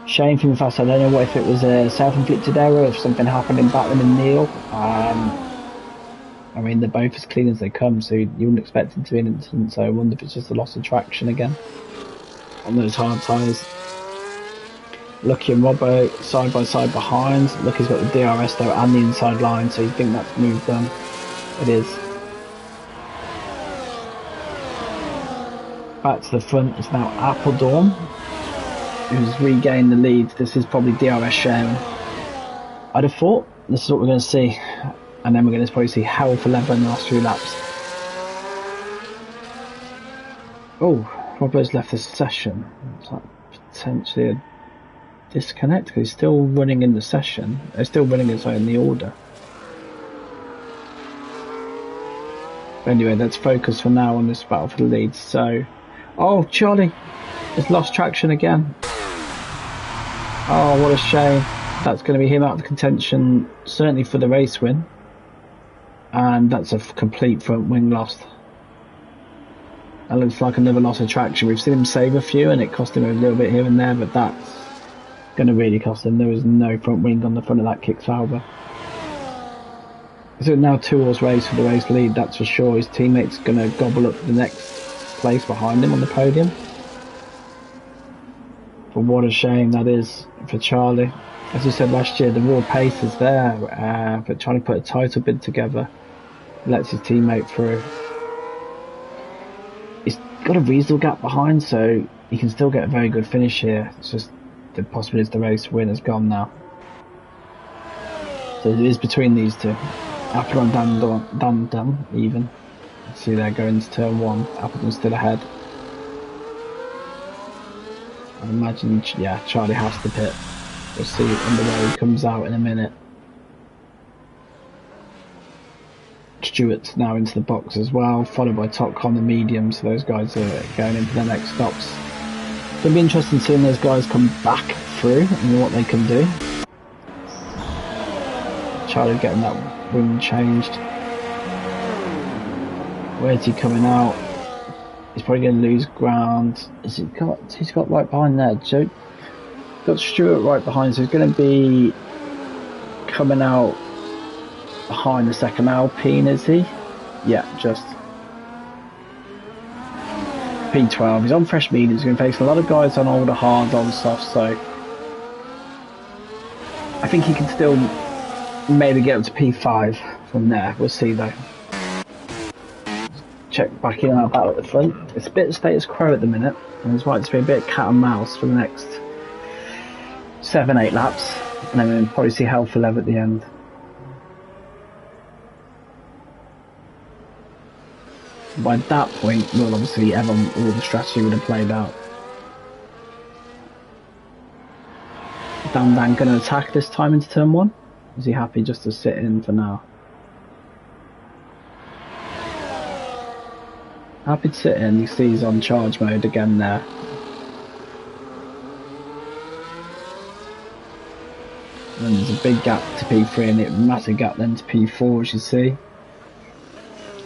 Shame for Mufasa, I don't know what if it was a self-inflicted error, if something happened in Batman and Neil. I mean, they're both as clean as they come, so you wouldn't expect it to be an incident, so I wonder if it's just a loss of traction again on those hard tyres. Lucky and Robbo side by side behind. Lucky's got the DRS though and the inside line, so you think that's moved on. It is. Back to the front, it's now Appledorn who's regained the lead. This is probably DRS sharing. I'd have thought this is what we're going to see, and then we're going to probably see hell for leather in the last few laps. Oh, Robbo's left the session. Is that potentially a disconnect? Because he's still running in the session. They're still running in the order. But anyway, let's focus for now on this battle for the lead. So, oh, Charlie has lost traction again. Oh, what a shame. That's going to be him out of contention, certainly for the race win. And that's a complete front wing loss. That looks like another loss of traction. We've seen him save a few and it cost him a little bit here and there, but that's going to really cost him. There was no front wing on the front of that kick Sauber. So now 2-horse race for the race lead, that's for sure. His teammate's going to gobble up the next place behind him on the podium. But what a shame that is for Charlie. As we said last year, the raw pace is there, but trying to put a title bid together lets his teammate through. He's got a reasonable gap behind, so he can still get a very good finish here. It's just the possibility the race win has gone now. So it is between these two. Appleton and Dan even. See they're going to turn 1. Appleton's still ahead. I imagine, yeah, Charlie has to pit. We'll see under where he comes out in a minute. Stewart's now into the box as well, followed by Top Con the medium, so those guys are going in for their next stops. It's going to be interesting seeing those guys come back through and what they can do. Charlie getting that wing changed. Where's he coming out? He's probably going to lose ground. He's got right behind there. Joe got Stewart right behind, so he's going to be coming out behind the second Alpine, is he? Yeah, just P12. He's on fresh medium. He's going to face a lot of guys on older hards, on soft, so I think he can still maybe get up to P5 from there. We'll see though. Check back in our battle at the front. It's a bit status quo at the minute, and it's likely to be a bit cat and mouse for the next 7-8 laps, and then we'll probably see hell for lev at the end. By that point, well, obviously all the strategy would have played out. Dan going to attack this time into turn 1? Is he happy just to sit in for now? Happy to sit in. You see he's on charge mode again there. And there's a big gap to P3 and a massive gap then to P4, as you see.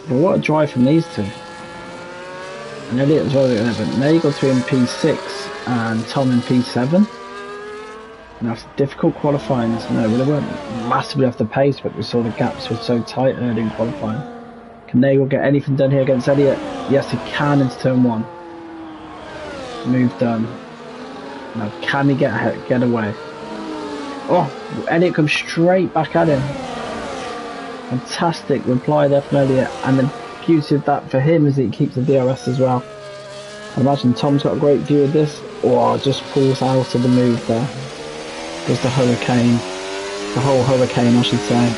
But what a drive from these two. And Elliott as well at 11. There you go to in P6 and Tom in P7. And after difficult qualifying, no, well, they weren't massively off the pace, but we saw the gaps were so tight early in qualifying. Can Nagel get anything done here against Elliott? Yes, he can into turn 1. Move done. Now, can he get away? Oh, Elliott comes straight back at him. Fantastic reply there from Elliott, and the beauty of that for him is that he keeps the DRS as well. I imagine Tom's got a great view of this, or just pulls out of the move there. There's the hurricane, the whole hurricane I should say.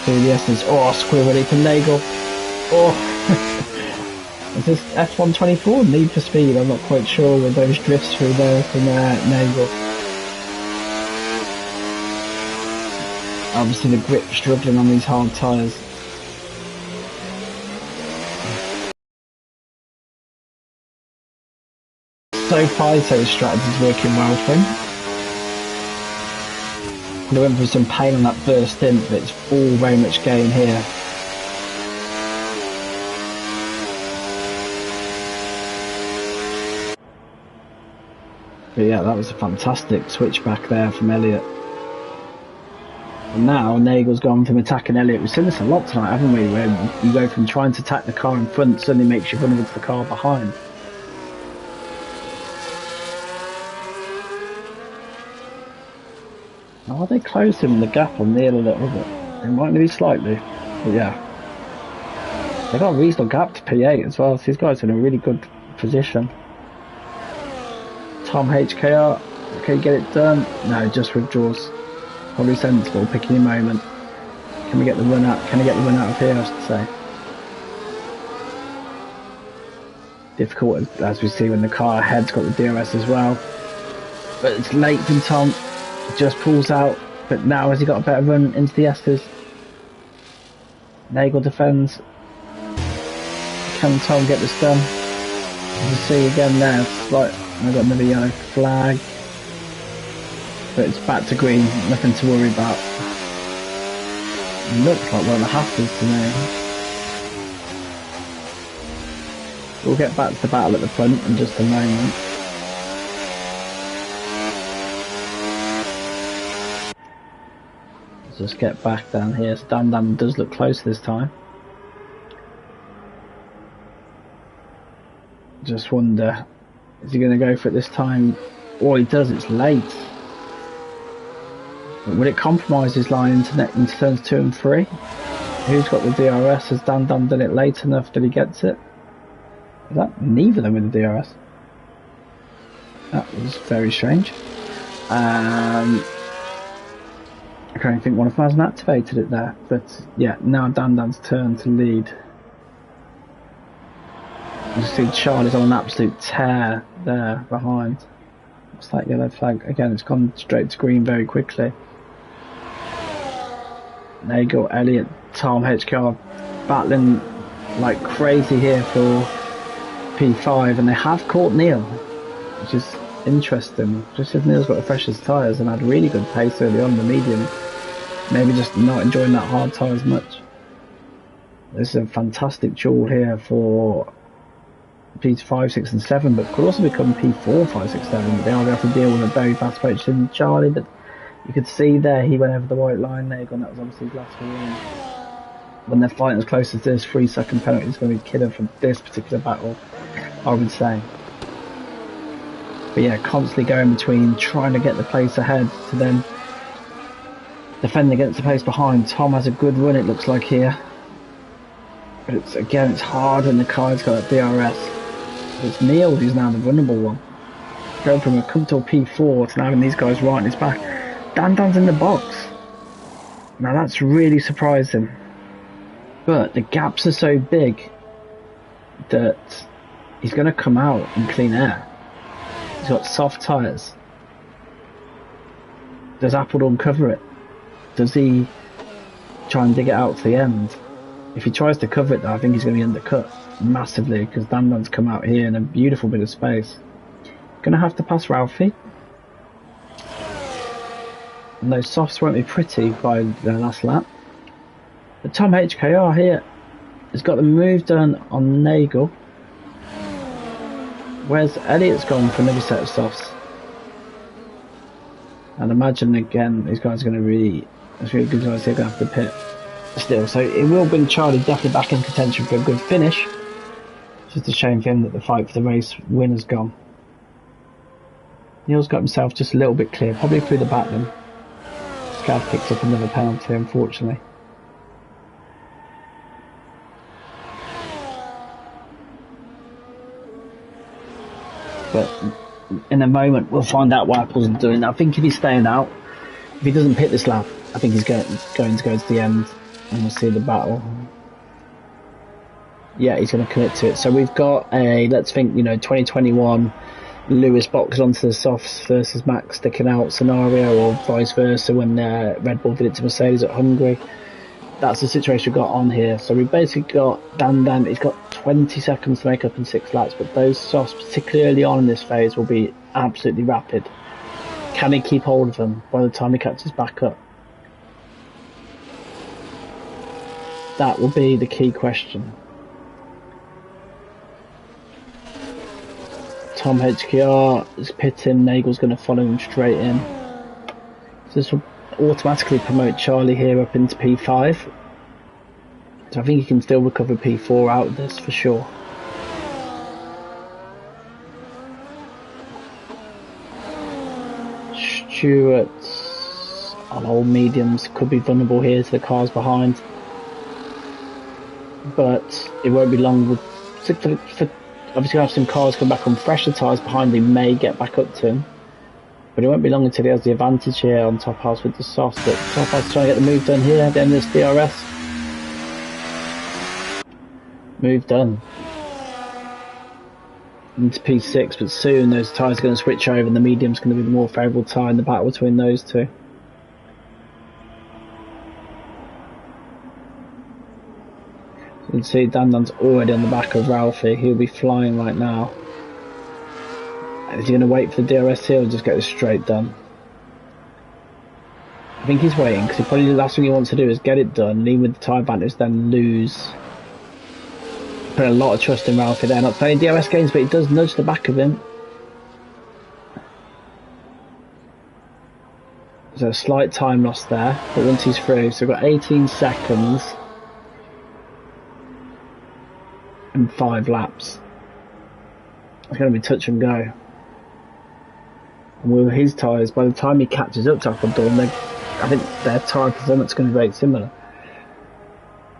Through the essence, oh, squirrely from Nagel. Oh, is this F124 Need for Speed? I'm not quite sure with those drifts through there from Nagel. Obviously the grip struggling on these hard tyres. So far, so his strategy's working well for him. They went for some pain on that first stint, but it's all very much gain here. But yeah, that was a fantastic switch back there from Elliott. And now Nagel's gone from attacking Elliott. We've seen this a lot tonight, haven't we? Where you go from trying to attack the car in front, suddenly makes you vulnerable to the car behind. Are they closing the gap on Neil a little bit? It might be slightly, but yeah. They've got a reasonable gap to P8 as well, so these guys are in a really good position. Tom HKR, can you get it done? No, just withdraws. Probably sensible, picking your moment. Can we get the run out? Can he get the run out of here, I should say? Difficult as we see when the car ahead's got the DRS as well. But it's late from Tom. Just pulls out, but now has he got a better run into the Esters? Nagel defends. Can Tom get this done? As you see again there, right, I've got another yellow flag. But it's back to green, nothing to worry about. It looks like one of the Hafters to me. We'll get back to the battle at the front in just a moment. Just get back down here. Dan does look close this time. Just wonder, is he going to go for it this time? Oh, he does, it's late. But will it compromise his line into turns 2 and 3? Who's got the DRS? Has Dan done it late enough that he gets it? Is that neither of them with the DRS? That was very strange. I can only think one of them hasn't activated it there. But yeah, now Dan's turn to lead. You see Charlie's on an absolute tear there behind. What's that yellow flag? Again, it's gone straight to green very quickly. There you go, Elliot, Tom, HKR battling like crazy here for P5, and they have caught Neil, which is interesting. Just as Neil's got the freshest tyres and had really good pace early on in the medium, maybe just not enjoying that hard tyre as much. This is a fantastic duel here for P5, 6 and 7, but could also become P4, 5, 6, 7. But they are going to have to deal with a very fast approach in Charlie, but you could see there he went over the white line there, and that was obviously his last win. When they're fighting as close as this, 3-second penalty is going to be killer for this particular battle, I would say. But yeah, constantly going between trying to get the place ahead to then defend against the place behind. Tom has a good run, it looks like here. But it's hard when the car's got that DRS. It's Neil who's now the vulnerable one. Going from a comfortable P4 to now having these guys right in his back. Dan's in the box. Now that's really surprising. But the gaps are so big that he's going to come out in clean air. He's got soft tyres. Does Appledorn cover it? Does he try and dig it out to the end? If he tries to cover it though, I think he's going to be undercut massively because Dan's come out here in a beautiful bit of space. Going to have to pass Ralphie. And those softs won't be pretty by the last lap. But Tom HKR here has got the move done on Nagel. Whereas Elliot's gone for another set of softs. And imagine again, these guys are going to really, it's really good guys, they're going to have to pit still. So it will bring Charlie definitely back in contention for a good finish. It's just a shame for him that the fight for the race win has gone. Neil's got himself just a little bit clear, probably through the back then. Scav picked up another penalty, unfortunately. But in a moment, we'll find out what Apple's doing. I think if he's staying out, if he doesn't pit this lap, I think he's going to go to the end, and we'll see the battle. Yeah, he's going to commit to it. So we've got a, let's think, 2021 Lewis box onto the softs versus Max sticking out scenario, or vice versa when Red Bull did it to Mercedes at Hungary. That's the situation we've got on here. So we've basically got Dan, he's got 20 seconds to make up in 6 laps, but those softs, particularly early on in this phase, will be absolutely rapid. Can he keep hold of them by the time he catches back up? That will be the key question. Tom HKR is pitting, Nagel's going to follow him straight in. So this will automatically promote Charlie here up into P5. So I think he can still recover P4 out of this for sure. Stewart's on old mediums could be vulnerable here to the cars behind. But it won't be long. Obviously, have some cars come back on fresher tyres behind. They may get back up to him, but it won't be long until he has the advantage here on Top House with the softs. But Top House trying to get the move done here. Then this DRS move done into P6, but soon those tyres are going to switch over, and the medium's going to be the more favourable tyre in the battle between those two. You can see Dan's already on the back of Ralphie. He'll be flying right now. Is he going to wait for the DRS here or just get this straight done? I think he's waiting because probably the last thing he wants to do is get it done, leave with the tyre advantage, then lose. Put a lot of trust in Ralphie there. Not playing DRS games, but he does nudge the back of him. There's a slight time loss there, but once he's through, so we've got 18 seconds. And 5 laps. It's going to be touch and go. And with his tyres, by the time he catches up to Appledorn, I think their tyre performance is going to be very similar.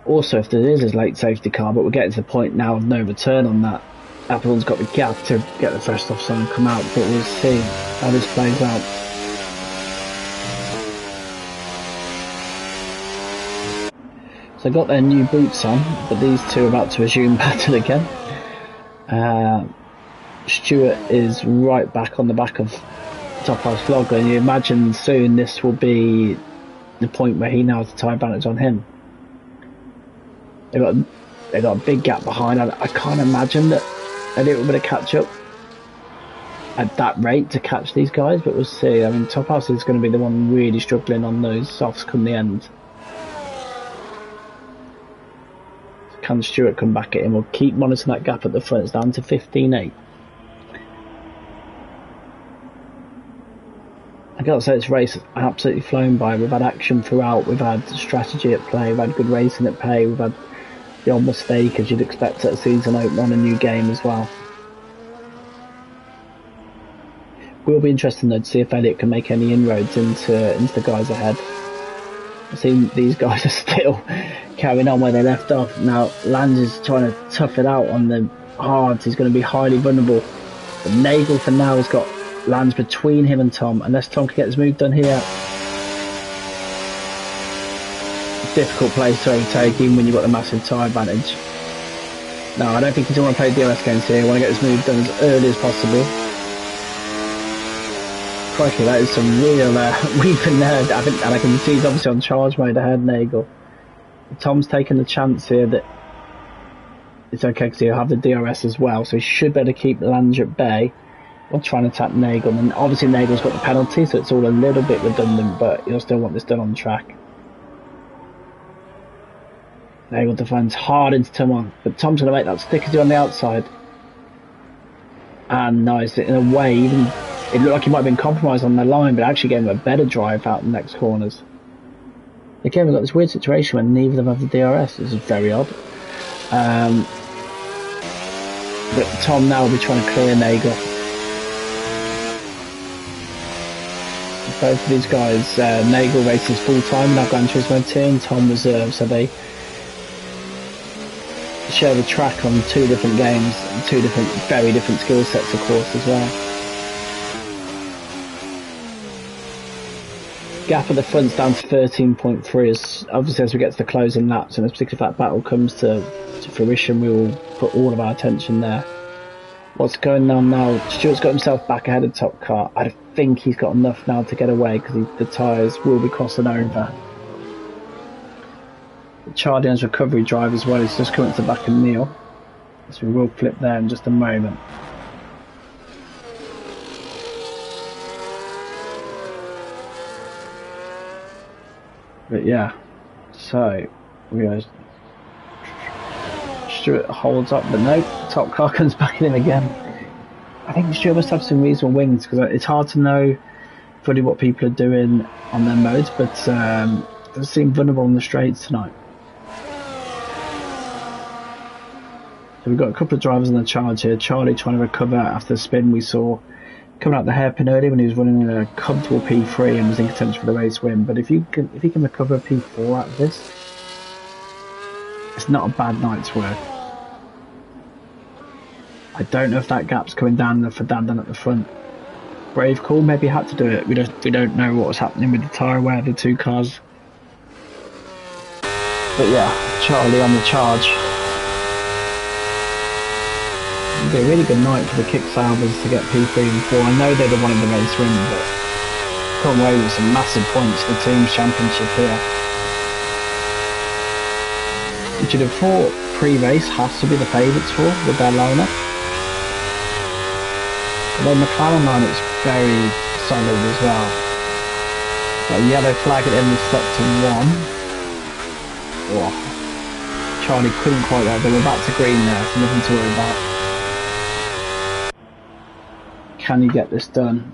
Also, if there is a late safety car, but we're getting to the point now of no return on that, everyone's got the gap to get the first off and come out, but we'll see how this plays out. So they got their new boots on, but these two are about to resume battle again. Stewart is right back on the back of Top House Vlogger, and you imagine soon this will be the point where he now has the tyre advantage on him. They got a big gap behind. I can't imagine that a little bit of catch up at that rate to catch these guys, but we'll see. I mean, Top House is going to be the one really struggling on those softs come the end. So can Stewart come back at him? We'll keep monitoring that gap at the front. It's down to 15.8. I gotta say, this race has absolutely flown by. We've had action throughout, we've had strategy at play, we've had good racing at play, we've had the odd mistake as you'd expect at a season opener on a new game as well. Will be interesting though to see if Elliott can make any inroads into the guys ahead. I've seen these guys are still carrying on where they left off. Now Lanz is trying to tough it out on the hards. He's going to be highly vulnerable. But Nagel for now has got Lanz between him and Tom, unless Tom can get his move done here. Difficult place to overtake even when you've got the massive tyre advantage. No, I don't think he's going to play DRS games here. I want to get this move done as early as possible. Crikey, that is some real weaving there. And I can see he's obviously on charge mode ahead, Nagel. Tom's taking the chance here that it's okay because he'll have the DRS as well, so he should better keep Lange at bay while trying to attack Nagel. And obviously Nagel's got the penalty, so it's all a little bit redundant, but you'll still want this done on track. Nagel defends hard into turn one, but Tom's going to make that stick as he's on the outside. And nice, in a way, even it looked like he might have been compromised on the line, but actually gave him a better drive out the next corners. Again, we've got this weird situation where neither of them have the DRS. This is very odd. But Tom now will be trying to clear Nagel. Both of these guys, Nagel races full time in our Gran Turismo team, Tom reserve, so they share the track on two different games, two different, very different skill sets, of course, as well. Gap at the front's down to 13.3. As obviously as we get to the closing laps, and particularly if that battle comes to fruition, we will put all of our attention there. What's going on now? Stewart's got himself back ahead of top car. I think he's got enough now to get away because the tyres will be crossing over. Charlie has recovery drive as well. He's just coming to the back of Neil, so we will flip there in just a moment. But yeah, so we go. Stewart holds up, but no, top car comes back in him again. I think Stewart must have some reasonable wings because it's hard to know fully what people are doing on their modes, but they seem vulnerable on the straights tonight. So we've got a couple of drivers on the charge here. Charlie trying to recover after the spin we saw coming out the hairpin earlier when he was running in a comfortable P3 and was in contention for the race win. But if he can recover a P4 out of this, it's not a bad night's work. I don't know if that gap's coming down enough for Dan at the front. Brave call, maybe had to do it. We don't know what was happening with the tyre wear of the two cars. But yeah, Charlie on the charge. It'll be a really good night for the Kick Salvers to get P3 and 4. I know they'd have wanted the race win, but come away with some massive points for the team's championship here. Which you'd have thought pre-race has to be the favourites for with their lineup. Although McLaren lineup's very solid as well. Got a yellow flag at the end of sector 1. Oh, Charlie couldn't quite get, they were back to green there, so nothing to worry about. Can he get this done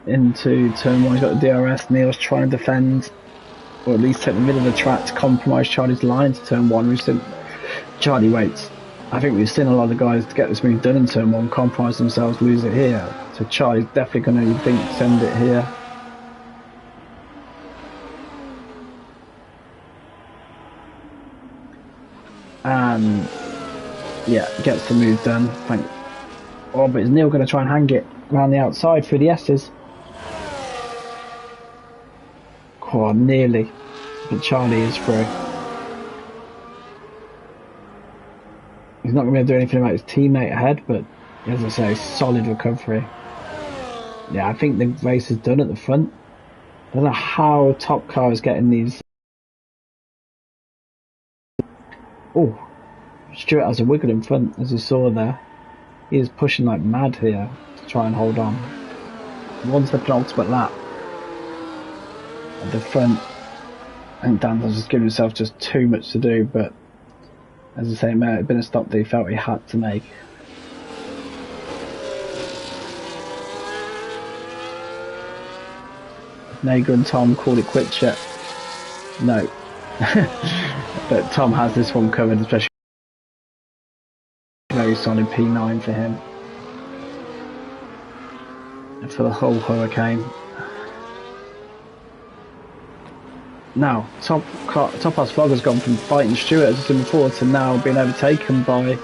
into turn 1? He's got the DRS. Neil's trying to defend, or at least take the middle of the track to compromise Charlie's line to turn 1. We've seen Charlie waits. I think we've seen a lot of guys to get this move done in turn 1 compromise themselves, lose it here. So Charlie's definitely going to, you think, send it here. and yeah, gets the move done. Oh, but is Neil going to try and hang it around the outside through the S's? Oh, nearly, but Charlie is through. He's not going to be able to do anything about his teammate ahead, but as I say, solid recovery. Yeah, I think the race is done at the front. I don't know how Top Car is getting these. Oh, Stewart has a wiggle in front, as you saw there. He is pushing like mad here to try and hold on. Once the penultimate lap at the front, and Dan's just giving himself just too much to do, but as I say, it may have been a stop that he felt he had to make. Nagel and Tom called it quits yet? No. But Tom has this one covered, especially very solid P9 for him. And for the whole Hurricane. Now, Topaz Frog has gone from fighting Stewart as I said before to now being overtaken by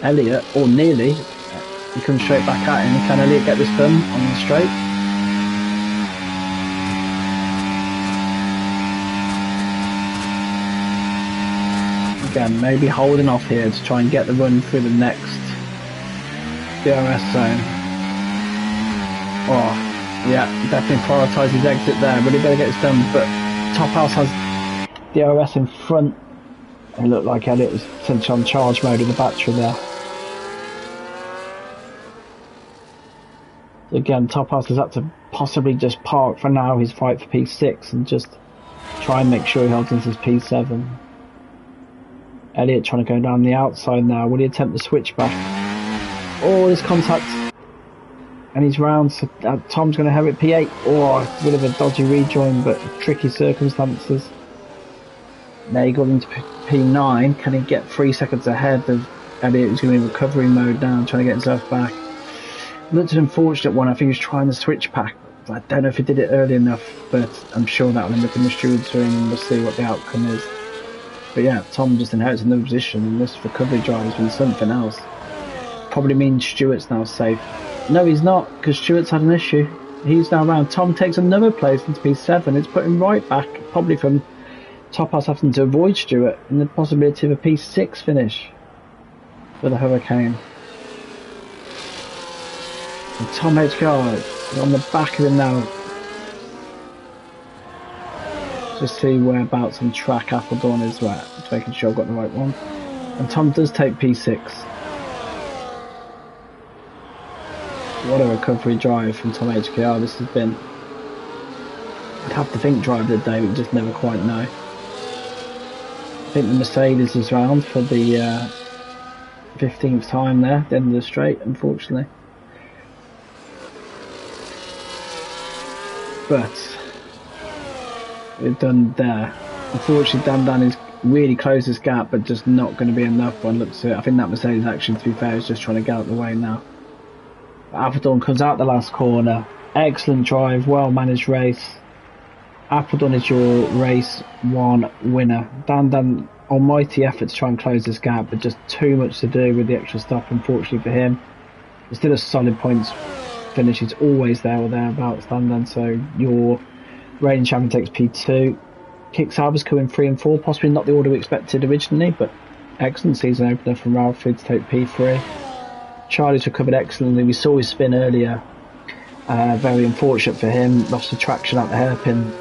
Elliott, or nearly. He comes straight back at him. Can Elliott get this done on the straight? Again, maybe holding off here to try and get the run through the next DRS zone. Oh, yeah, definitely prioritise his exit there. Really better get this done, but Top House has DRS in front. It looked like Elliott was essentially on charge mode with the battery there. Again, Top House has had to possibly just park for now his fight for P6 and just try and make sure he holds into his P7. Elliott trying to go down the outside now. Will he attempt the switch back? Oh, this contact. And he's round, so Tom's going to have it P8. Oh, a bit of a dodgy rejoin, but tricky circumstances. Nagel into P9. Can he get 3 seconds ahead of Elliott, who's going to be in recovery mode now, trying to get himself back? Looked an unfortunate one. I think he was trying the switch back. I don't know if he did it early enough, but I'm sure that will end up in the steward's ring and we'll see what the outcome is. But yeah, Tom just inherits another position, and this recovery drive has been something else. Probably means Stewart's now safe. No, he's not, because Stewart's had an issue. He's now round. Tom takes another place into P7. It's put him right back, probably from Top House having to avoid Stewart, and the possibility of a P6 finish for the Hurricane. And Tom HKR on the back of him now. Just see whereabouts on track Appledorn is at. Just making sure I've got the right one. And Tom does take P6. What a recovery drive from Tom HKR this has been. I'd have to think drive of the day, but you just never quite know. I think the Mercedes is round for the 15th time there, at the end of the straight, unfortunately. But we're done there. Unfortunately, Dan is really closed this gap, but just not going to be enough by the looks of it. I think that Mercedes actually, to be fair, is just trying to get out of the way now. Appledorn comes out the last corner. Excellent drive, well managed race. Appledorn is your race 1 winner. Dan almighty effort to try and close this gap, but just too much to do with the extra stuff, unfortunately for him. It's still a solid points finish. It's always there or thereabouts, Dan. So your reigning champion takes P2. Kick Salvers coming 3 and 4, possibly not the order we expected originally, but excellent season opener from Ralphie to take P3. Charlie's recovered excellently. We saw his spin earlier. Very unfortunate for him. Lost the traction out the hairpin.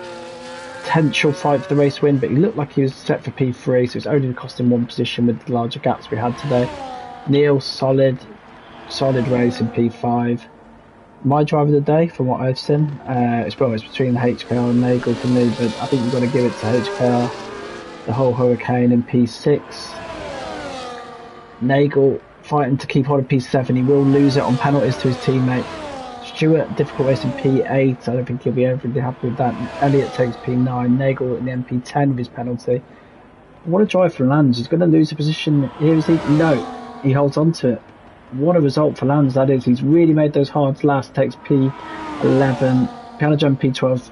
Potential fight for the race win, but he looked like he was set for P3, so it's only cost him 1 position with the larger gaps we had today. Neil, solid race in P5. My drive of the day, from what I've seen, it's between HKR and Nagel for me, but I think you've got to give it to HKR. The whole Hurricane in P6. Nagel fighting to keep hold of P7. He will lose it on penalties to his teammate. Stewart, difficult race in P8. I don't think he'll be overly happy with that. Elliott takes P9. Nagel in the MP10 with his penalty. What a drive for Lands. He's going to lose a position here. Is he? No, he holds on to it. What a result for Lands that is. He's really made those hards last. Takes P11. Piano jump P12.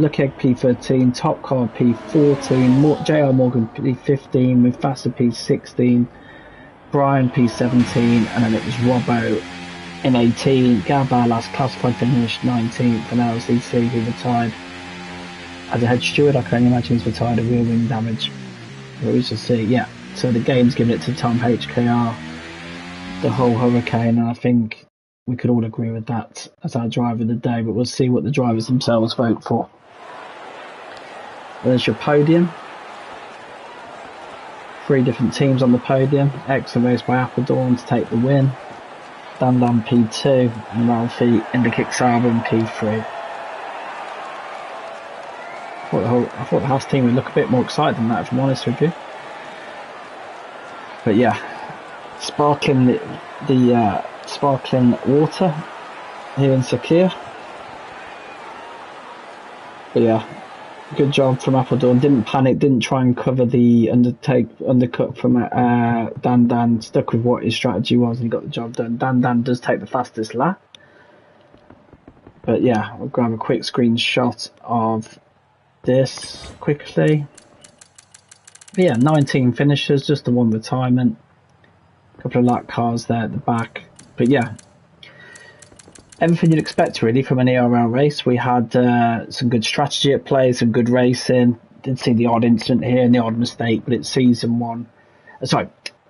Lucky Egg P13, Top Car P14, JR Morgan P15, Mufasa P16, Brian P17, and then it was Robbo in 18. Gabbar last classified finish 19th, and LCC who retired as a head steward. I can only imagine he's retired of rear wing damage. But we shall see. Yeah, so the game's giving it to Tom HKR, the whole Hurricane, and I think we could all agree with that as our driver of the day, but we'll see what the drivers themselves vote for. There's your podium. 3 different teams on the podium. Excellent race by Appledorn to take the win. Dan P2 and Ralphie Indikixaba in P3. I thought the Haas team would look a bit more excited than that, if I'm honest with you. But yeah, sparkling sparkling water here in Sakhir. But yeah, good job from Appledorn. Didn't panic, didn't try and cover the undercut from Dan. Stuck with what his strategy was and got the job done. Dan does take the fastest lap. But yeah, I'll grab a quick screenshot of this quickly. But yeah, 19 finishers, just the one retirement. A couple of lap cars there at the back. But yeah, everything you'd expect really from an ERL race. We had some good strategy at play, some good racing. Did see the odd incident here and the odd mistake, but it's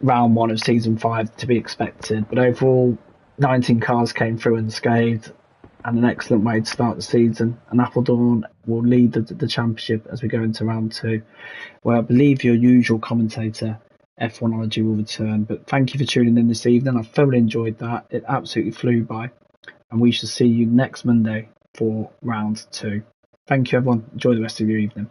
round 1 of season 5 to be expected. But overall, 19 cars came through unscathed, and an excellent way to start the season. And Appledorn will lead the championship as we go into round 2, where I believe your usual commentator, F1ology, will return. But thank you for tuning in this evening. I thoroughly enjoyed that. It absolutely flew by. And we shall see you next Monday for round 2. Thank you, everyone. Enjoy the rest of your evening.